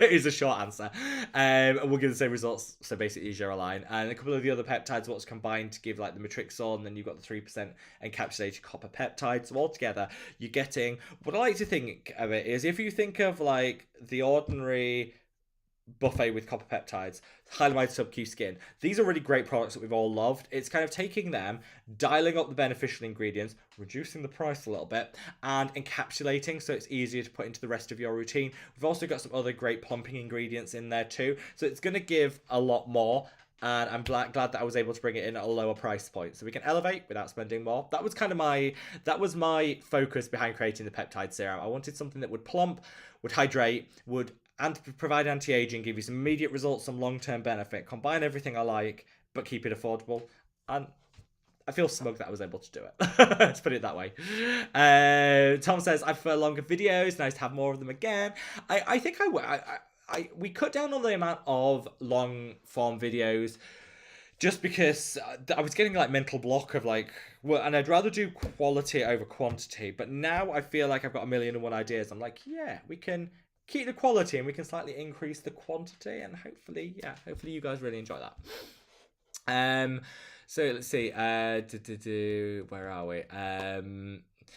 is a short answer. And we'll give the same results. So basically, Azure line and a couple of the other peptides, what's combined to give like the Matrixol, and then you've got the 3% encapsulated copper peptide. So altogether, you're getting. What I like to think of it is if you think of like the ordinary buffet with copper peptides, Hylamide Sub-Q Skin. These are really great products that we've all loved. It's kind of taking them, dialing up the beneficial ingredients, reducing the price a little bit, and encapsulating so it's easier to put into the rest of your routine. We've also got some other great plumping ingredients in there too. So it's going to give a lot more. And I'm glad that I was able to bring it in at a lower price point, so we can elevate without spending more. That was kind of my focus behind creating the peptide serum. I wanted something that would plump, would hydrate, would and provide anti-aging, give you some immediate results, some long-term benefit, combine everything I like, but keep it affordable. And I feel smug that I was able to do it. Let's put it that way. Tom says, I prefer longer videos. Nice to have more of them again. I think we cut down on the amount of long-form videos just because I was getting like mental block of like, well, and I'd rather do quality over quantity. But now I feel like I've got 1,000,001 ideas. I'm like, yeah, we can keep the quality and we can slightly increase the quantity, and hopefully you guys really enjoy that. So let's see, where are we?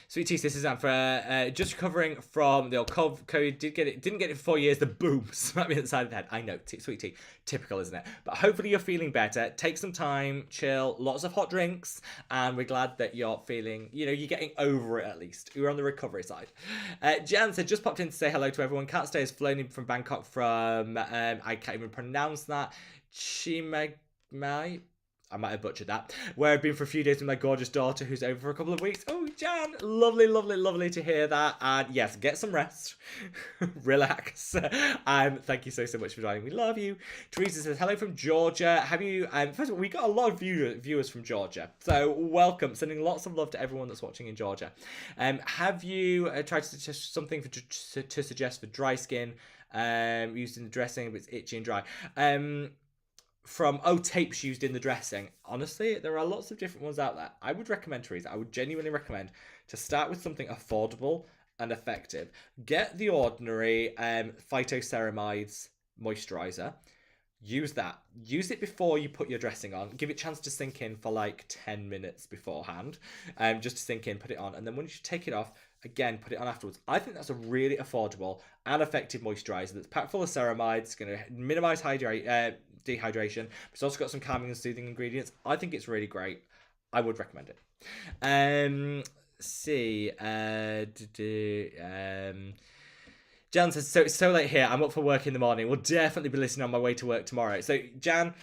Sweet Tea, this is for just recovering from the old COVID. Didn't get it for 4 years. The boom smacked me on the side of the head. I know, Sweet Tea, typical, isn't it? But hopefully you're feeling better. Take some time, chill, lots of hot drinks, and we're glad that you're feeling, you're getting over it at least. You're on the recovery side. Jan said, just popped in to say hello to everyone. Cat Stay has flown in from Bangkok from, I can't even pronounce that, Chiang Mai. I might have butchered that. Where I've been for a few days with my gorgeous daughter who's over for a couple of weeks. Oh, Jan, lovely to hear that. And yes, get some rest. Relax. Thank you so much for joining. We love you. Teresa says, hello from Georgia. Have you, first of all, we got a lot of viewers from Georgia. So welcome. Sending lots of love to everyone that's watching in Georgia. Have you tried to suggest something to suggest for dry skin used in the dressing, but it's itchy and dry? From tapes used in the dressing. Honestly, there are lots of different ones out there. I would recommend, Teresa, I would genuinely recommend to start with something affordable and effective. Get the ordinary phytoceramides moisturizer. Use that. Use it before you put your dressing on. Give it a chance to sink in for like 10 minutes beforehand. Just to sink in, put it on. And then when you take it off, again, put it on afterwards. I think that's a really affordable and effective moisturizer that's packed full of ceramides. It's going to minimize dehydration. But it's also got some calming and soothing ingredients. I think it's really great. I would recommend it. Jan says, so it's so late here. I'm up for work in the morning. We'll definitely be listening on my way to work tomorrow. So, Jan,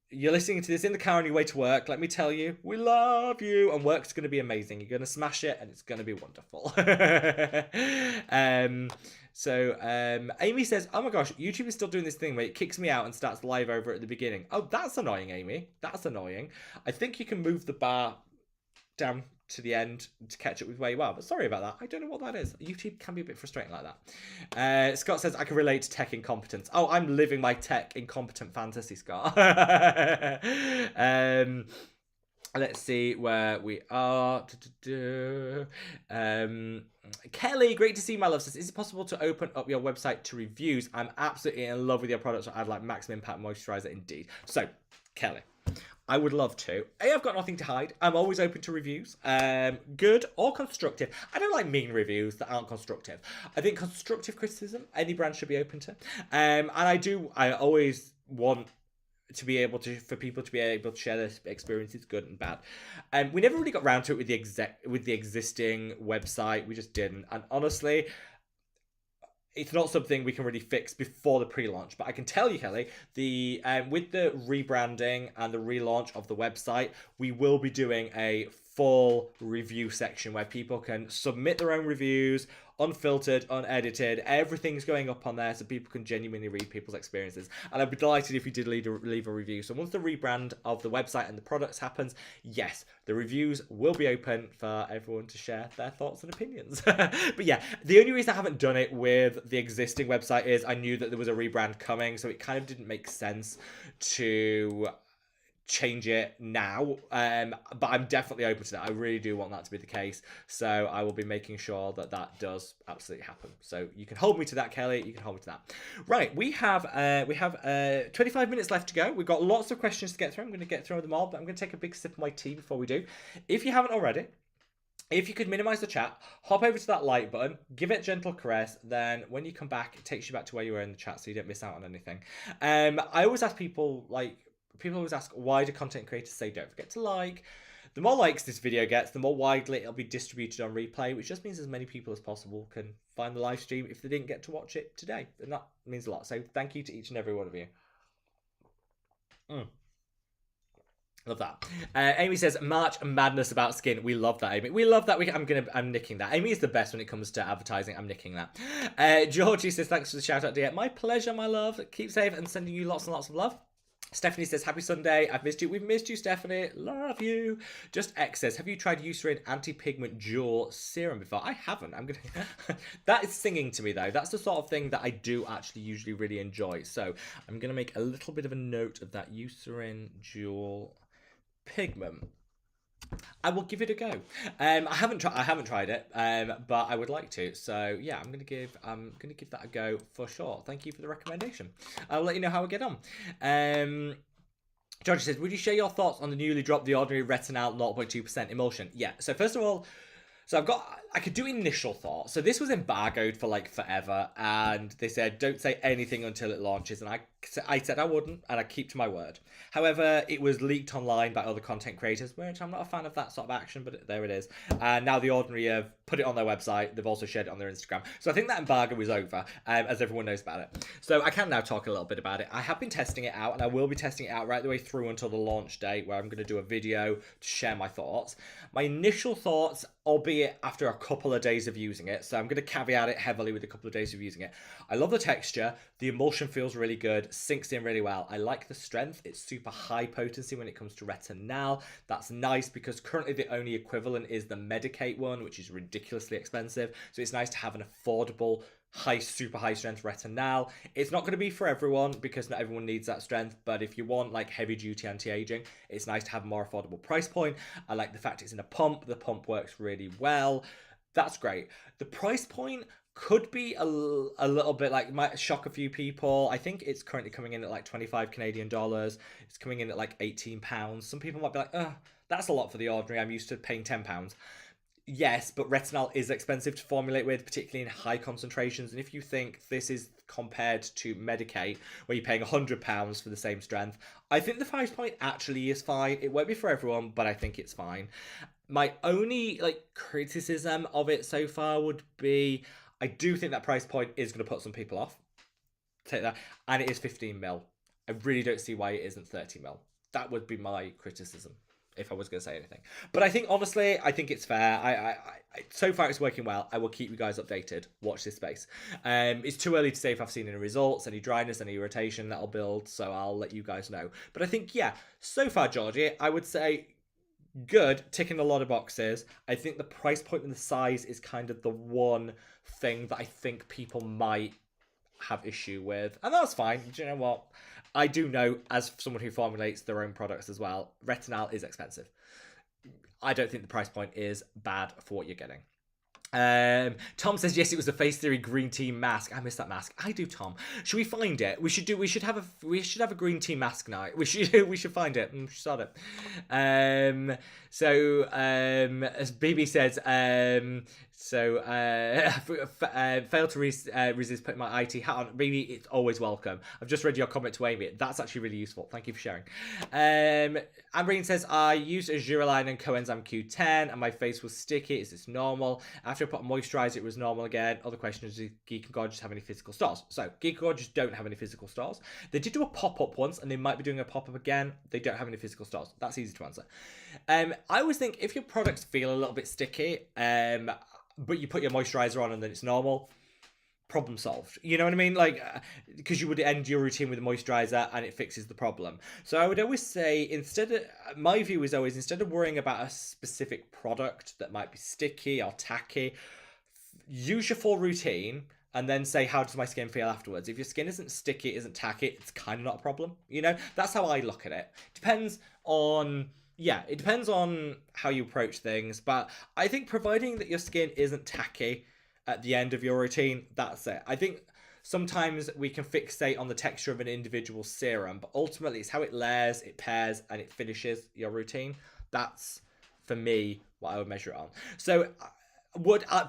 you're listening to this in the car on your way to work. Let me tell you, we love you. And work's going to be amazing. You're going to smash it and it's going to be wonderful. Amy says, oh my gosh, YouTube is still doing this thing where it kicks me out and starts live over at the beginning. Oh, that's annoying, Amy. That's annoying. I think you can move the bar down to the end to catch up with where you are, but sorry about that. I don't know what that is. YouTube can be a bit frustrating like that. Scott says, I can relate to tech incompetence. Oh, I'm living my tech incompetent fantasy, Scott. Let's see where we are. Kelly, great to see you, my love. Says, is it possible to open up your website to reviews? I'm absolutely in love with your products. I'd like maximum impact moisturizer indeed. So, Kelly, I would love to. I've got nothing to hide. I'm always open to reviews, good or constructive. I don't like mean reviews that aren't constructive. I think constructive criticism, any brand should be open to. And I always want to be able to, for people to be able to share their experiences, good and bad. And we never really got round to it with the existing website. We just didn't. And honestly, it's not something we can really fix before the pre-launch, but I can tell you, Kelly, with the rebranding and the relaunch of the website, we will be doing a full review section where people can submit their own reviews, unfiltered, unedited. Everything's going up on there so people can genuinely read people's experiences. And I'd be delighted if you did leave a review. So once the rebrand of the website and the products happens, yes, the reviews will be open for everyone to share their thoughts and opinions. But yeah, the only reason I haven't done it with the existing website is I knew that there was a rebrand coming, so it kind of didn't make sense to change it now, but I'm definitely open to that. I really do want that to be the case, so I will be making sure that that does absolutely happen. So you can hold me to that, Kelly. You can hold me to that. Right, we have 25 minutes left to go. We've got lots of questions to get through. I'm going to get through them all, but I'm going to take a big sip of my tea before we do. If you haven't already, if you could minimize the chat, hop over to that like button, give it a gentle caress, then when you come back, it takes you back to where you were in the chat so you don't miss out on anything. I always ask people, people always ask, why do content creators say don't forget to like? The more likes this video gets, the more widely it'll be distributed on replay, which just means as many people as possible can find the live stream if they didn't get to watch it today. And that means a lot. So thank you to each and every one of you. Love that. Amy says, March madness about skin. We love that, Amy. We love that. I'm nicking that. Amy is the best when it comes to advertising. I'm nicking that. Georgie says, thanks for the shout out, dear. My pleasure, my love. Keep safe and sending you lots and lots of love. Stephanie says, happy Sunday. I've missed you. We've missed you, Stephanie. Love you. Just X says, have you tried Eucerin anti-pigment dual serum before? I haven't. That is singing to me, though. That's the sort of thing that I do actually usually really enjoy. So I'm going to make a little bit of a note of that Eucerin dual pigment. I will give it a go. I haven't tried it, but I would like to. So yeah, I'm gonna give that a go for sure. Thank you for the recommendation. I'll let you know how I get on. George says, would you share your thoughts on the newly dropped The Ordinary Retinol 0.2% emulsion? Yeah. So first of all, I could do initial thoughts. So this was embargoed for like forever, and they said don't say anything until it launches, and I said I wouldn't, and I keep to my word. However, it was leaked online by other content creators, which I'm not a fan of that sort of action, but there it is. And now The Ordinary have put it on their website. They've also shared it on their Instagram. So I think that embargo is over, as everyone knows about it. So I can now talk a little bit about it. I have been testing it out, and I will be testing it out right the way through until the launch date, where I'm going to do a video to share my thoughts. My initial thoughts, albeit after a couple of days of using it, so I'm going to caveat it heavily with a couple of days of using it. I love the texture. The emulsion feels really good, sinks in really well. I like the strength. It's super high potency when it comes to retinol. That's nice because currently the only equivalent is the Medicate one, which is ridiculously expensive. So it's nice to have an affordable, super high strength retinol. It's not going to be for everyone because not everyone needs that strength, but if you want like heavy duty anti-aging, it's nice to have a more affordable price point. I like the fact it's in a pump. The pump works really well. That's great. The price point could be a little bit like, might shock a few people. I think it's currently coming in at like 25 Canadian dollars. It's coming in at like 18 pounds. Some people might be like, that's a lot for The Ordinary. I'm used to paying 10 pounds. Yes, but retinol is expensive to formulate with, particularly in high concentrations. And if you think this is compared to Medicate, where you're paying £100 for the same strength, I think the price point actually is fine. It won't be for everyone, but I think it's fine. My only criticism of it so far would be, I do think that price point is going to put some people off. Take that. And it is 15 mil. I really don't see why it isn't 30 mil. That would be my criticism if I was going to say anything. But I think, honestly, I think it's fair. So far it's working well. I will keep you guys updated. Watch this space. It's too early to say if I've seen any results, any dryness, any irritation that'll build. So I'll let you guys know. But I think, yeah, so far, Georgie, I would say good, ticking a lot of boxes. I think the price point and the size is kind of the one thing that I think people might have issue with, and that's fine. Do you know what? I do know, as someone who formulates their own products as well, retinol is expensive. I don't think the price point is bad for what you're getting. Tom says yes, it was a Face Theory green tea mask. I missed that mask. I do, Tom. Should we find it? We should have a green tea mask night. We should find it. We should start it. As BB says, failed to resist putting my IT hat on. Really, it's always welcome. I've just read your comment to Amy. That's actually really useful. Thank you for sharing. Ambreen says, I used Azuraline and coenzyme Q10 and my face was sticky. Is this normal? After I put on moisturizer, it was normal again. Other question is, do Geek and Gorgeous have any physical stores? So, Geek and Gorgeous don't have any physical stores. They did do a pop-up once and they might be doing a pop-up again. They don't have any physical stores. That's easy to answer. I always think if your products feel a little bit sticky, but you put your moisturizer on and then it's normal, problem solved. You know what I mean? Like, because you would end your routine with a moisturizer and it fixes the problem. So I would always say, my view is always, instead of worrying about a specific product that might be sticky or tacky, use your full routine and then say, how does my skin feel afterwards? If your skin isn't sticky, isn't tacky, it's kind of not a problem. You know, that's how I look at it. Depends on how you approach things, but I think providing that your skin isn't tacky at the end of your routine, that's it. I think sometimes we can fixate on the texture of an individual serum, but ultimately it's how it layers, it pairs, and it finishes your routine. That's, for me, what I would measure it on. So,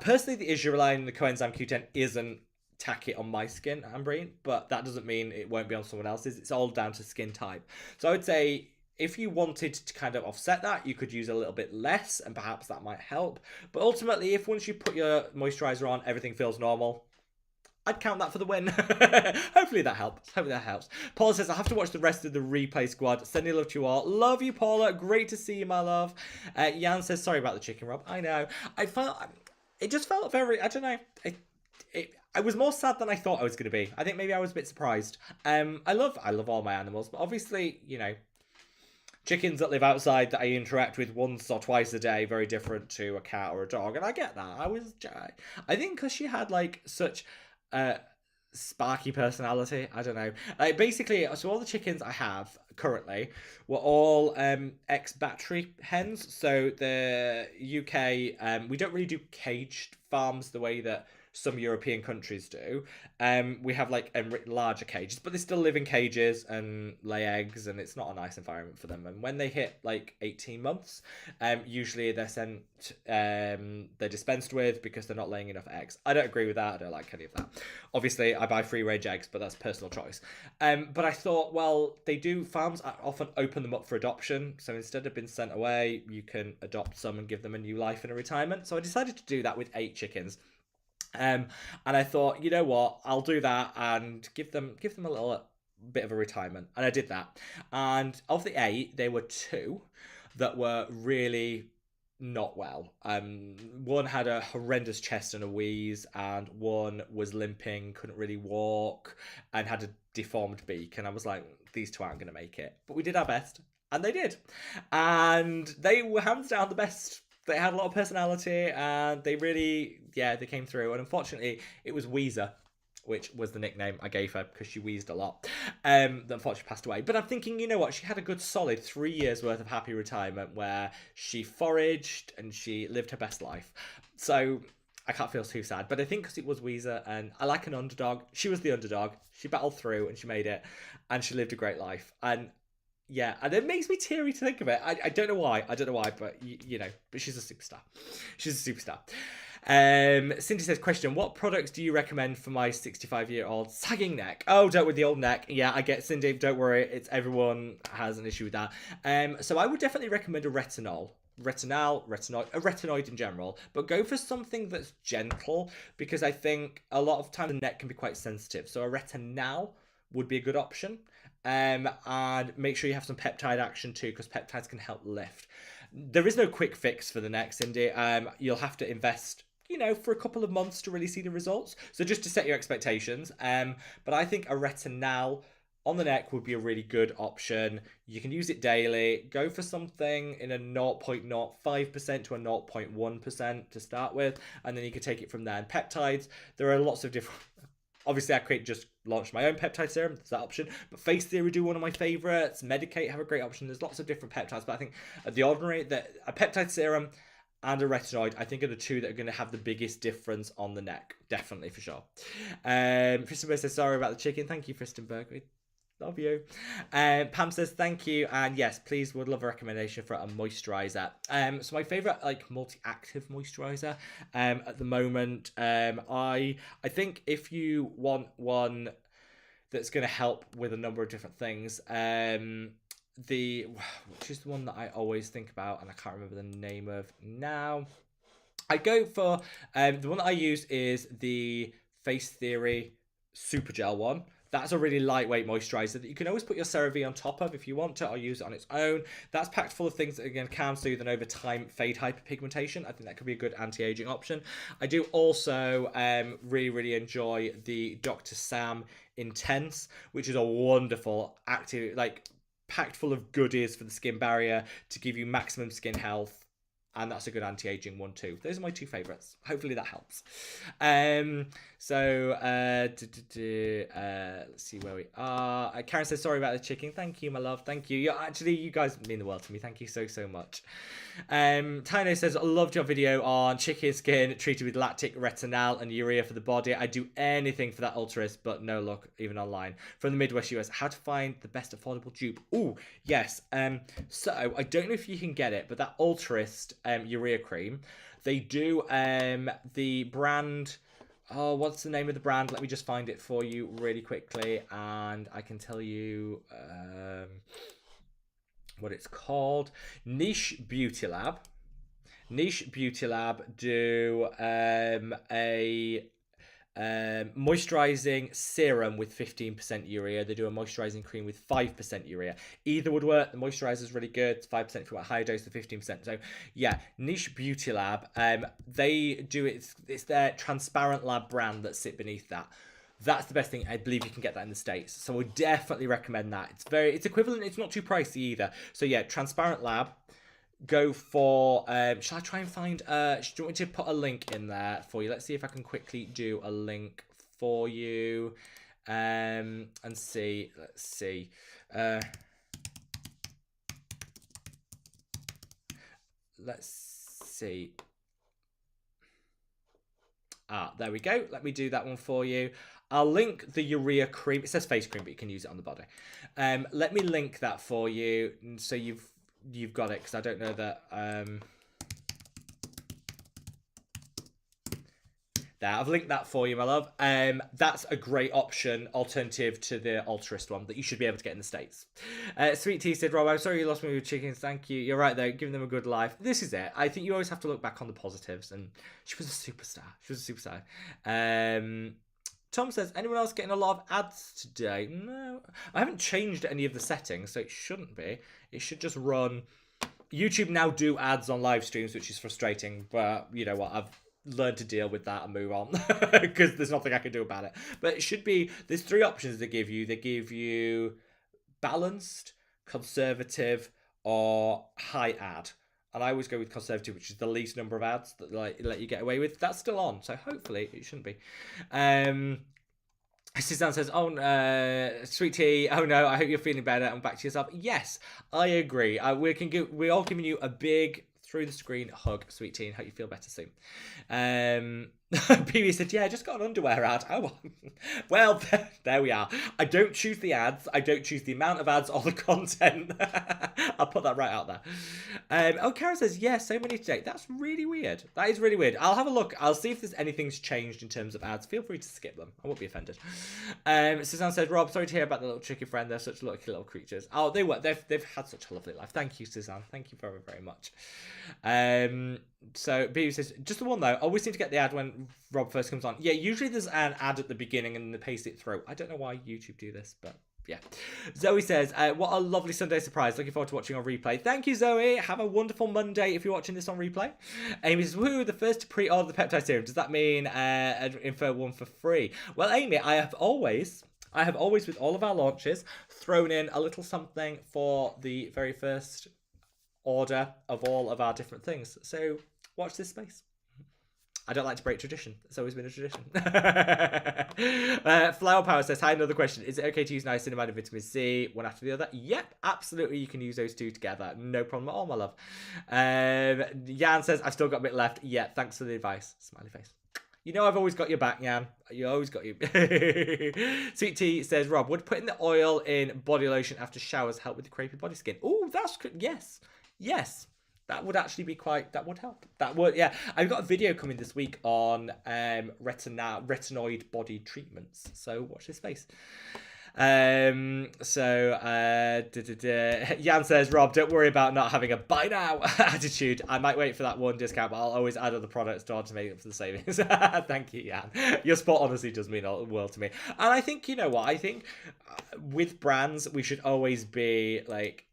personally, the Azuraline and the coenzyme Q10 isn't tacky on my skin, Ambreen, but that doesn't mean it won't be on someone else's. It's all down to skin type. So I would say, if you wanted to kind of offset that, you could use a little bit less and perhaps that might help. But ultimately, if once you put your moisturizer on, everything feels normal, I'd count that for the win. Hopefully that helps. Paula says, I have to watch the rest of the replay squad. Sending love to you all. Love you, Paula. Great to see you, my love. Jan says, sorry about the chicken, Rob. I know. It just felt very, I don't know. I was more sad than I thought I was going to be. I think maybe I was a bit surprised. I love all my animals, but obviously, you know, chickens that live outside that I interact with once or twice a day, very different to a cat or a dog, and I get that. I think because she had like such a sparky personality, I don't know. Basically, so all the chickens I have currently were all ex-battery hens. So the UK, we don't really do caged farms the way that some European countries do. We have like larger cages, but they still live in cages and lay eggs, and it's not a nice environment for them. And when they hit like 18 months, usually they're sent, they're dispensed with because they're not laying enough eggs. I don't agree with that. I don't like any of that. Obviously, I buy free range eggs, but that's personal choice. But I thought, well, farms often open them up for adoption. So instead of being sent away, you can adopt some and give them a new life in a retirement. So I decided to do that with 8 chickens. And I thought, you know what, I'll do that and give them a little bit of a retirement. And I did that. And of the 8, there were 2 that were really not well. One had a horrendous chest and a wheeze, and one was limping, couldn't really walk, and had a deformed beak. And I was like, these 2 aren't going to make it. But we did our best, and they did. And they were hands down the best. They had a lot of personality, and they really, they came through. And unfortunately, it was Weezer, which was the nickname I gave her because she wheezed a lot, that unfortunately passed away. But I'm thinking, you know what? She had a good solid 3 years worth of happy retirement where she foraged and she lived her best life. So I can't feel too sad. But I think because it was Weezer and I like an underdog, she was the underdog. She battled through and she made it, and she lived a great life. And yeah, and it makes me teary to think of it. I don't know why. But you know, but she's a superstar. Cindy says, question, what products do you recommend for my 65-year-old sagging neck? Oh, don't with the old neck. Yeah, I get, Cindy, don't worry. Everyone has an issue with that. So I would definitely recommend a retinol retinoid in general, but go for something that's gentle, because I think a lot of time the neck can be quite sensitive. So a retinol would be a good option. And make sure you have some peptide action too, because peptides can help lift. There is no quick fix for the neck, Cindy. You'll have to invest, for a couple of months to really see the results. So just to set your expectations. But I think a retinol on the neck would be a really good option. You can use it daily. Go for something in a 0.05% to a 0.1% to start with, and then you can take it from there. And peptides, there are lots of different... Obviously, I just launched my own peptide serum. There's that option. But Face Theory do one of my favorites. Medicate have a great option. There's lots of different peptides. But I think The Ordinary, a peptide serum and a retinoid, I think, are the two that are going to have the biggest difference on the neck. Definitely, for sure. Fristenberg says, sorry about the chicken. Thank you, Fristenberg. We love you. Pam says, thank you. And yes, please, would love a recommendation for a moisturizer. So my favorite, multi-active moisturizer at the moment, I think if you want one that's going to help with a number of different things, which is the one that I always think about, and I can't remember the name of now. I go for, the one that I use is the Face Theory Super Gel one. That's a really lightweight moisturizer that you can always put your CeraVe on top of if you want to, or use it on its own. That's packed full of things that, again, can soothe and over time fade hyperpigmentation. I think that could be a good anti-aging option. I do also really, really enjoy the Dr. Sam Intense, which is a wonderful active, packed full of goodies for the skin barrier to give you maximum skin health. And that's a good anti-aging one too. Those are my two favourites. Hopefully that helps. Let's see where we are. Karen says, sorry about the chicken. Thank you, my love. Thank you. You guys mean the world to me. Thank you so, so much. Tino says, I loved your video on chicken skin treated with lactic retinol and urea for the body. I'd do anything for that ultras, but no luck, even online. From the Midwest US, how to find the best affordable dupe. Oh, yes. So I don't know if you can get it, but that Ultrist urea cream, they do the brand... Oh, what's the name of the brand? Let me just find it for you really quickly, and I can tell you what it's called. Niche Beauty Lab. Niche Beauty Lab do a moisturizing serum with 15% urea. They do a moisturizing cream with 5% urea. Either would work. The moisturizer is really good. It's 5% if you want a higher dose of 15%. So yeah, Niche Beauty Lab. They do it. It's their Transparent Lab brand that sit beneath that. That's the best thing. I believe you can get that in the States. So I would definitely recommend that. It's equivalent. It's not too pricey either. So yeah, Transparent Lab. Go for, shall I try and find, do you want me to put a link in there for you? Let's see if I can quickly do a link for you, and see, let's see. Let's see. There we go. Let me do that one for you. I'll link the urea cream. It says face cream, but you can use it on the body. Let me link that for you, so you've got it, because I don't know that there, I've linked that for you, my love. That's a great option, alternative to the Ultrist one that you should be able to get in the States. Sweet Tea said, Rob, I'm sorry you lost me with chickens. Thank you. You're right, though. Giving them a good life. This is it. I think you always have to look back on the positives, and she was a superstar. She was a superstar. Tom says, anyone else getting a lot of ads today? No. I haven't changed any of the settings, so it shouldn't be. It should just run. YouTube now do ads on live streams, which is frustrating, but you know what? I've learned to deal with that and move on, because there's nothing I can do about it. But it should be, there's three options they give you. They give you balanced, conservative, or high ad. And I always go with conservative, which is the least number of ads that let you get away with. That's still on, so hopefully it shouldn't be. Suzanne says, oh, Sweet Tea, oh no, I hope you're feeling better and back to yourself. Yes, I agree. We're all giving you a big through the screen hug, Sweet Tea, and hope you feel better soon. PB said, yeah, I just got an underwear ad. Oh, well, there we are. I don't choose the ads. I don't choose the amount of ads or the content. I'll put that right out there. Oh, Karen says, yeah, so many today. That's really weird. That is really weird. I'll have a look. I'll see if there's anything's changed in terms of ads. Feel free to skip them. I won't be offended. Suzanne says, Rob, sorry to hear about the little tricky friend. They're such lucky little creatures. Oh, they were. They've had such a lovely life. Thank you, Suzanne. Thank you very, very much. So BB says, just the one though. Always seem to get the ad when Rob first comes on. Yeah, usually there's an ad at the beginning and they paste it through. I don't know why YouTube do this, but yeah. Zoe says, what a lovely Sunday surprise. Looking forward to watching on replay. Thank you, Zoe. Have a wonderful Monday if you're watching this on replay. Amy says, woohoo, the first to pre-order the peptide serum. Does that mean infer one for free? Well, Amy, I have always with all of our launches thrown in a little something for the very first order of all of our different things. So watch this space. I don't like to break tradition. It's always been a tradition. Flower Power says, hi, another question. Is it okay to use niacinamide and vitamin C one after the other? Yep, absolutely. You can use those two together. No problem at all, my love. Jan says, I've still got a bit left. Yeah, thanks for the advice. Smiley face. You know I've always got your back, Jan. You always got you. Sweet Tea says, Rob, would putting the oil in body lotion after showers help with the crepey body skin? Oh, that's good. Yes. Yes. That would actually be that would help. That would, yeah. I've got a video coming this week on retinoid body treatments. So watch this space. Jan says, Rob, don't worry about not having a buy now attitude. I might wait for that one discount, but I'll always add other products to make up for the savings. Thank you, Jan. Your support honestly does mean a world to me. And I think, you know what, I think with brands, we should always be like,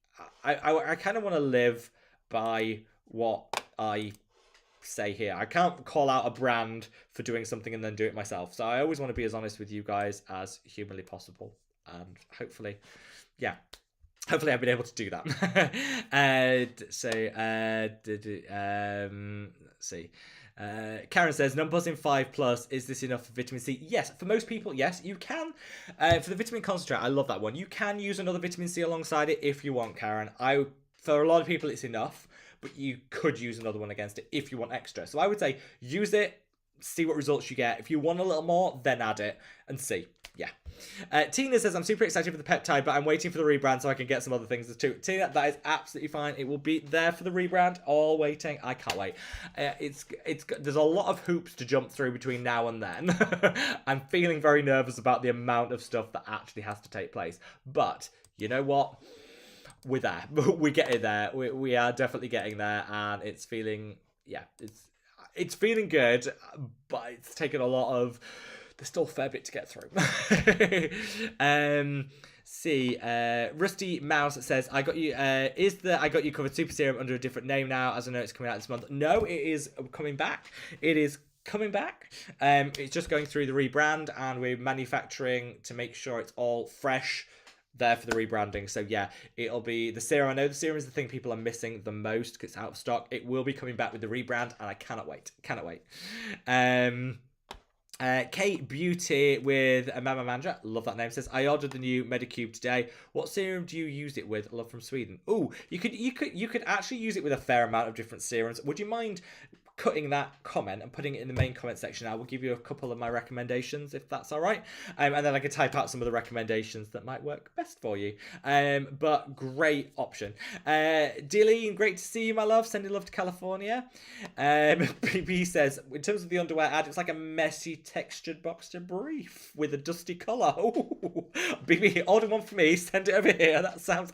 I kind of want to live by what I say here. I can't call out a brand for doing something and then do it myself. So I always want to be as honest with you guys as humanly possible. And hopefully I've been able to do that. Let's see. Karen says, Numbuzz 5+, is this enough for vitamin C? Yes, for most people, yes, you can. For the vitamin concentrate, I love that one. You can use another vitamin C alongside it if you want, Karen. For a lot of people, it's enough, but you could use another one against it if you want extra. So I would say use it, see what results you get. If you want a little more, then add it and see. Yeah. Tina says, I'm super excited for the peptide, but I'm waiting for the rebrand so I can get some other things too. Tina, that is absolutely fine. It will be there for the rebrand. All waiting. I can't wait. There's a lot of hoops to jump through between now and then. I'm feeling very nervous about the amount of stuff that actually has to take place. But you know what? We're there. We're getting there. We are definitely getting there, and it's feeling, yeah, it's feeling good, but it's taken a lot of. There's still a fair bit to get through. Rusty Mouse says, I got you. Is the I Got You Covered Super Serum under a different name now? As I know it's coming out this month. No, it is coming back. It is coming back. It's just going through the rebrand, and we're manufacturing to make sure it's all fresh. There for the rebranding. So yeah, it'll be the serum. I know the serum is the thing people are missing the most because it's out of stock. It will be coming back with the rebrand, and I cannot wait. Kate Beauty with Mama Mandra, love that name, says, I ordered the new Medicube today. What serum do you use it with? Love from Sweden. Oh, you could actually use it with a fair amount of different serums. Would you mind cutting that comment and putting it in the main comment section? I will give you a couple of my recommendations if that's all right, and then I can type out some of the recommendations that might work best for you. But great option. Dealeen, great to see you, my love. Sending love to California. BB says, in terms of the underwear ad, it's like a messy textured boxer brief with a dusty colour. Oh, BB, order one for me, send it over here. That sounds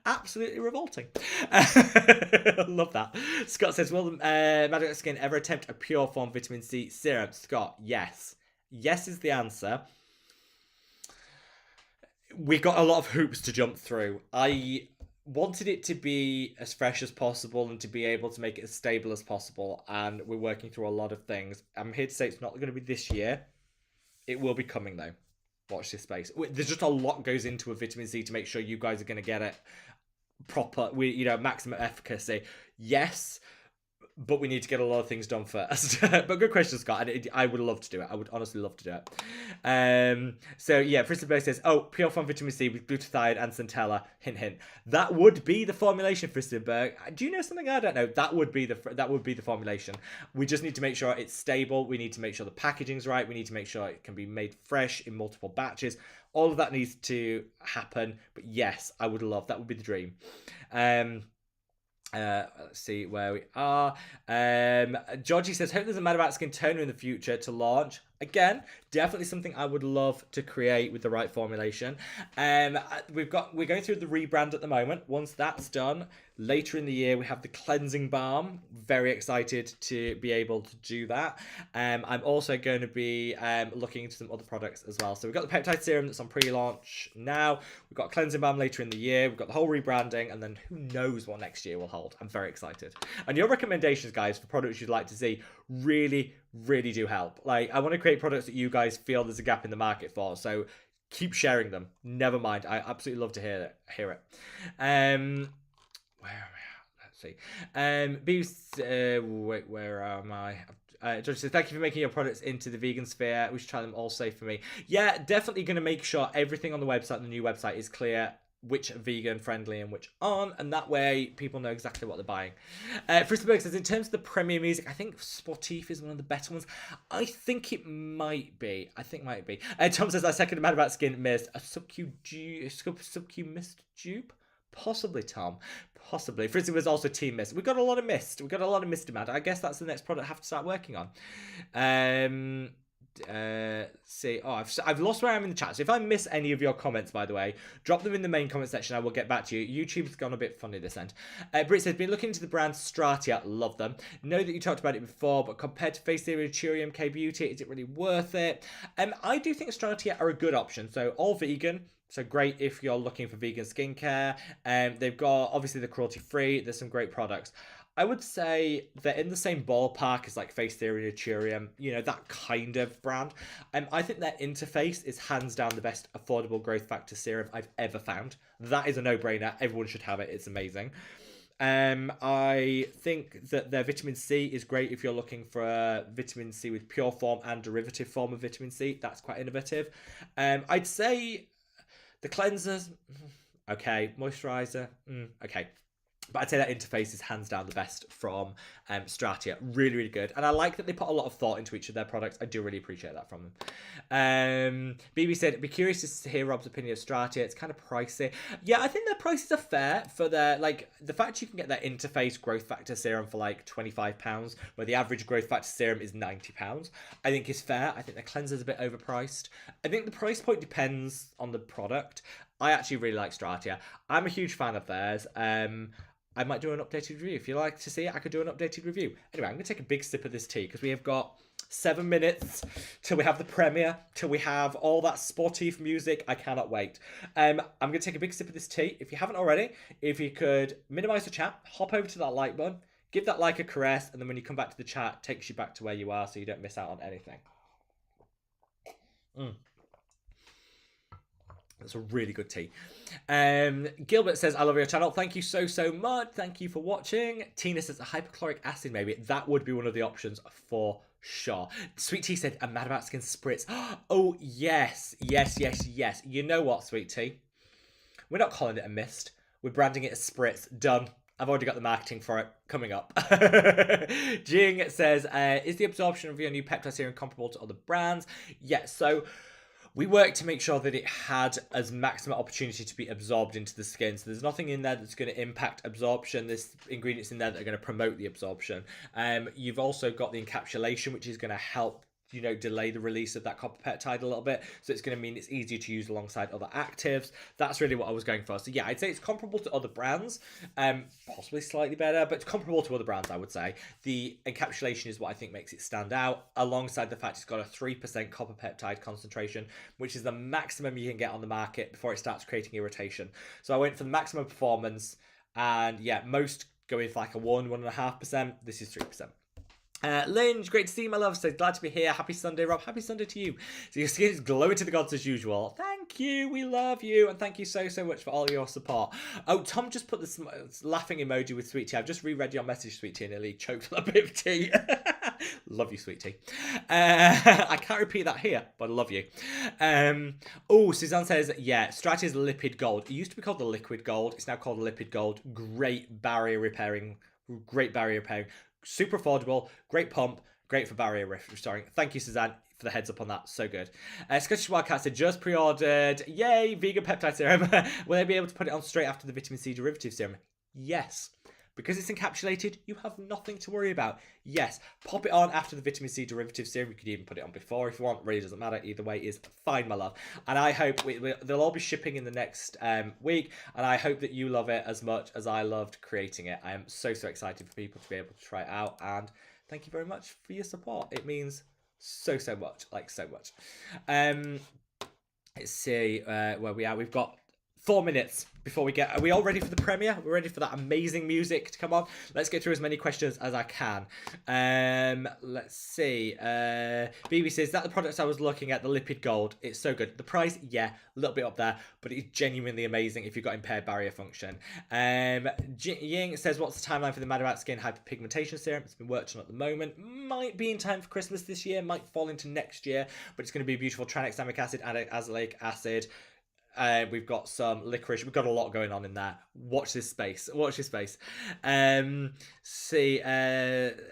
absolutely revolting. Love that. Scott says, will Magic Skin ever attempt a pure form vitamin C serum? Scott, yes. Yes is the answer. We got a lot of hoops to jump through. I wanted it to be as fresh as possible and to be able to make it as stable as possible, and we're working through a lot of things. I'm here to say it's not going to be this year. It will be coming though. Watch this space. There's just a lot goes into a vitamin C to make sure you guys are going to get it proper, maximum efficacy. Yes, but we need to get a lot of things done first. But good question, Scott. And I would love to do it. I would honestly love to do it. So yeah, Fristenberg says, "Oh, pure form vitamin C with glutathione and centella." Hint, hint. That would be the formulation, Fristenberg. Do you know something I don't know? That would be the formulation. We just need to make sure it's stable. We need to make sure the packaging's right. We need to make sure it can be made fresh in multiple batches. All of that needs to happen. But yes, I would love. That would be the dream. Let's see where we are. Georgie says, "Hope there's a Mad About Skin toner in the future to launch." Again, definitely something I would love to create with the right formulation. We're going through the rebrand at the moment. Once that's done, later in the year we have the cleansing balm. Very excited to be able to do that. I'm also going to be looking into some other products as well. So we've got the peptide serum that's on pre-launch now. We've got cleansing balm later in the year. We've got the whole rebranding, and then who knows what next year will hold. I'm very excited. And your recommendations, guys, for products you'd like to see really do help. Like, I want to create products that you guys feel there's a gap in the market for, so keep sharing them. Never mind, I absolutely love to hear it. Where am I at? Let's see. Wait, where am I? George says, "Thank you for making your products into the vegan sphere. We should try them all safe for me." Yeah, definitely going to make sure everything on the website, the new website, is clear which are vegan friendly and which aren't, and that way people know exactly what they're buying. Fristenberg says, "In terms of the premium music, I think Sportif is one of the better ones." I think it might be. Tom says, "I second Mad About Skin Mist, a sub-Q mist tube." Possibly, Tom. Possibly. Frizzy was also Team Mist. We've got a lot of mist. We've got a lot of mist demand. I guess that's the next product I have to start working on. I've lost where I am in the chat, so if I miss any of your comments, by the way, drop them in the main comment section. I will get back to you. YouTube's gone a bit funny this end. Brit says, "Been looking into the brand Stratia, love them. Know that you talked about it before, but compared to Face Theory, Naturium, K-Beauty, is it really worth it?" I do think Stratia are a good option. So all vegan, so great if you're looking for vegan skincare. They've got, obviously, the cruelty free. There's some great products. I would say they're in the same ballpark as like Face Theory, Naturium, that kind of brand. I think their interface is hands down the best affordable growth factor serum I've ever found. That is a no-brainer. Everyone should have it. It's amazing. I think that their vitamin C is great if you're looking for a vitamin C with pure form and derivative form of vitamin C. That's quite innovative. I'd say the cleansers, okay. Moisturizer, okay. But I'd say that interface is hands down the best from Stratia. Really good. And I like that they put a lot of thought into each of their products. I do really appreciate that from them. BB said, "I'd be curious to hear Rob's opinion of Stratia. It's kind of pricey." Yeah, I think their prices are fair for their, like, the fact you can get their interface growth factor serum for like £25, where the average growth factor serum is £90, I think is fair. I think their cleanser's a bit overpriced. I think the price point depends on the product. I actually really like Stratia. I'm a huge fan of theirs. I might do an updated review. If you like to see it, I could do an updated review. Anyway, I'm going to take a big sip of this tea because we have got 7 minutes till we have the premiere, till we have all that Sportif music. I cannot wait. I'm going to take a big sip of this tea. If you haven't already, if you could minimize the chat, hop over to that like button, give that like a caress, and then when you come back to the chat, it takes you back to where you are so you don't miss out on anything. That's a really good tea. Gilbert says, "I love your channel. Thank you so much. Thank you for watching." Tina says, "A hypochlorous acid, maybe." That would be one of the options for sure. Sweet Tea said, "A Mad About Skin spritz." Oh, yes. You know what, Sweet Tea? We're not calling it a mist. We're branding it a spritz. Done. I've already got the marketing for it coming up. Jing says, "Is the absorption of your new peptide serum comparable to other brands?" Yes, so we worked to make sure that it had as maximum opportunity to be absorbed into the skin. So there's nothing in there that's going to impact absorption. There's ingredients in there that are going to promote the absorption. You've also got the encapsulation, which is going to help delay the release of that copper peptide a little bit. So it's going to mean it's easier to use alongside other actives. That's really what I was going for. So yeah, I'd say it's comparable to other brands, possibly slightly better, but it's comparable to other brands, I would say. The encapsulation is what I think makes it stand out, alongside the fact it's got a 3% copper peptide concentration, which is the maximum you can get on the market before it starts creating irritation. So I went for the maximum performance, and yeah, most go with like a 1.5%. This is 3%. Lynch, great to see you, my love. So glad to be here. Happy Sunday, Rob. Happy Sunday to you. So your skin is glowing to the gods as usual. Thank you. We love you. And thank you so much for all your support. Oh, Tom just put this laughing emoji with Sweet Tea. I've just reread your message, Sweet Tea, and nearly choked on a bit of tea. Love you, Sweet Tea. I can't repeat that here, but I love you. Oh, Suzanne says, yeah, Strat is lipid gold. It used to be called the liquid gold. It's now called lipid gold. Great barrier repairing. Super affordable, great pump, great for barrier restoring. Thank you, Suzanne, for the heads up on that. So good. Scottish Wildcat said, just pre-ordered. Yay, vegan peptide serum. Will I be able to put it on straight after the vitamin C derivative serum? Yes. Because it's encapsulated, you have nothing to worry about. Yes, pop it on after the vitamin C derivative serum. You could even put it on before if you want. Really doesn't matter. Either way is fine, my love. And I hope they'll all be shipping in the next week. And I hope that you love it as much as I loved creating it. I am so excited for people to be able to try it out. And thank you very much for your support. It means so much. Like, so much. Let's see where we are. We've got 4 minutes before we get... Are we all ready for the premiere? We're ready for that amazing music to come on. Let's get through as many questions as I can. Let's see. BB says, that the products I was looking at, the lipid gold. It's so good. The price, yeah, a little bit up there, but it's genuinely amazing if you've got impaired barrier function. Ying says, what's the timeline for the Mad About Skin hyperpigmentation serum? It's been worked on at the moment. Might be in time for Christmas this year. Might fall into next year, but it's going to be beautiful tranexamic acid and azelaic acid. We've got some licorice. We've got a lot going on in there. Watch this space. Watch this space. See. Tina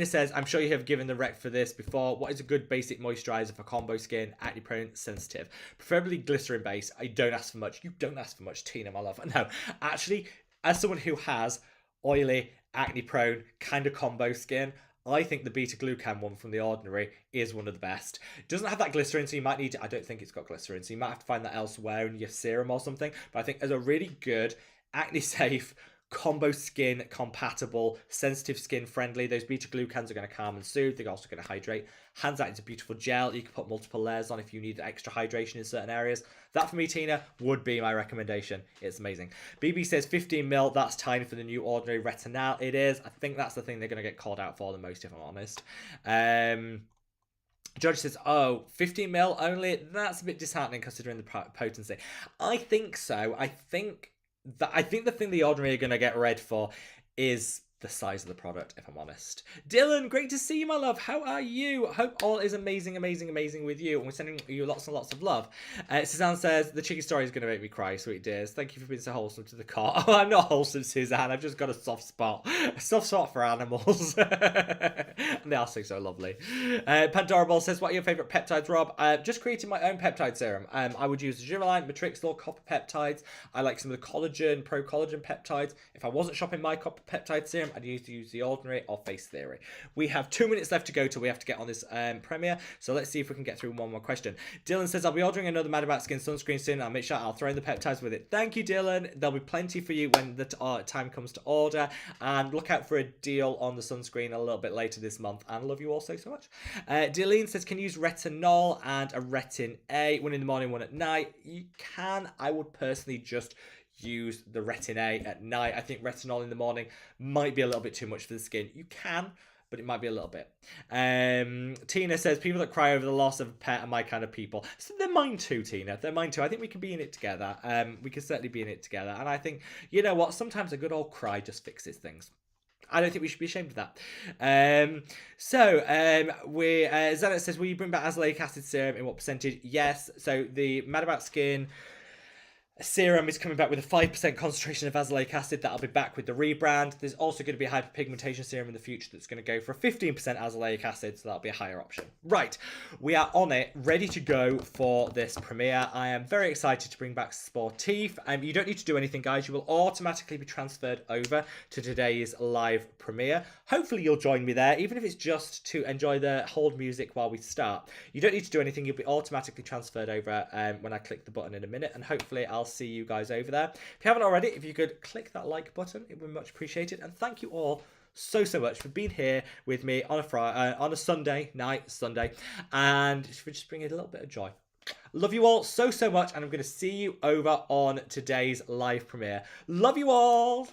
says, I'm sure you have given the rec for this before. What is a good basic moisturizer for combo skin, acne prone, sensitive? Preferably glycerin based. I don't ask for much. You don't ask for much, Tina, my love. No, actually, as someone who has oily, acne prone, kind of combo skin, I think the beta glucan one from The Ordinary is one of the best. It doesn't have that glycerin, so you might need to... I don't think it's got glycerin, so you might have to find that elsewhere in your serum or something. But I think as a really good, acne-safe, combo skin compatible, sensitive skin friendly, those beta glucans are going to calm and soothe. They're also going to hydrate. Hands out into beautiful gel. You can put multiple layers on if you need extra hydration in certain areas. That for me, Tina, would be my recommendation. It's amazing. BB says 15ml, that's tiny for the new Ordinary retinol. It is. I think that's the thing they're going to get called out for the most, if I'm honest. George says, oh, 15ml only? That's a bit disheartening considering the potency. I think so. I think the thing the Ordinary are going to get red for is the size of the product, if I'm honest. Dylan, great to see you, my love. How are you? Hope all is amazing with you. And we're sending you lots and lots of love. Suzanne says, the chicken story is going to make me cry, sweet dears. Thank you for being so wholesome to the car. Oh, I'm not wholesome, Suzanne. I've just got a soft spot. A soft spot for animals. And they are so lovely. Pandora Ball says, what are your favourite peptides, Rob? Just creating my own peptide serum. I would use Giraline, Matrixyl, copper peptides. I like some of the collagen, pro-collagen peptides. If I wasn't shopping my copper peptide serum, I'd use the Ordinary or Face Theory. We have 2 minutes left to go till we have to get on this premiere, so let's see if we can get through one more question. Dylan says, I'll be ordering another Mad About Skin sunscreen soon. I'll make sure I'll throw in the peptides with it. Thank you, Dylan. There'll be plenty for you when the time comes to order, and look out for a deal on the sunscreen a little bit later this month, and love you all so much. Deline says, can you use retinol and a retin A, one in the morning, one at night? You can. I would personally just use the retin A at night. I think retinol in the morning might be a little bit too much for the skin. You can, but it might be a little bit. Tina says, people that cry over the loss of a pet are my kind of people. So they're mine too, Tina. They're mine too. I think we can be in it together. We can certainly be in it together. And I think, you know what? Sometimes a good old cry just fixes things. I don't think we should be ashamed of that. Zenit says, will you bring back azelaic acid serum? In what percentage? Yes. So the Mad About Skin serum is coming back with a 5% concentration of azelaic acid. That'll be back with the rebrand. There's also going to be a hyperpigmentation serum in the future that's going to go for a 15% azelaic acid, so that'll be a higher option. Right, we are on it, ready to go for this premiere. I am very excited to bring back Sportif. You don't need to do anything, guys. You will automatically be transferred over to today's live premiere. Hopefully you'll join me there, even if it's just to enjoy the hold music while we start. You don't need to do anything. You'll be automatically transferred over when I click the button in a minute, and hopefully I'll see you guys over there. If you haven't already, if you could click that like button, it would be much appreciated. And thank you all so much for being here with me on a Sunday night, and for just bringing a little bit of joy. Love you all so much, and I'm going to see you over on today's live premiere. Love you all.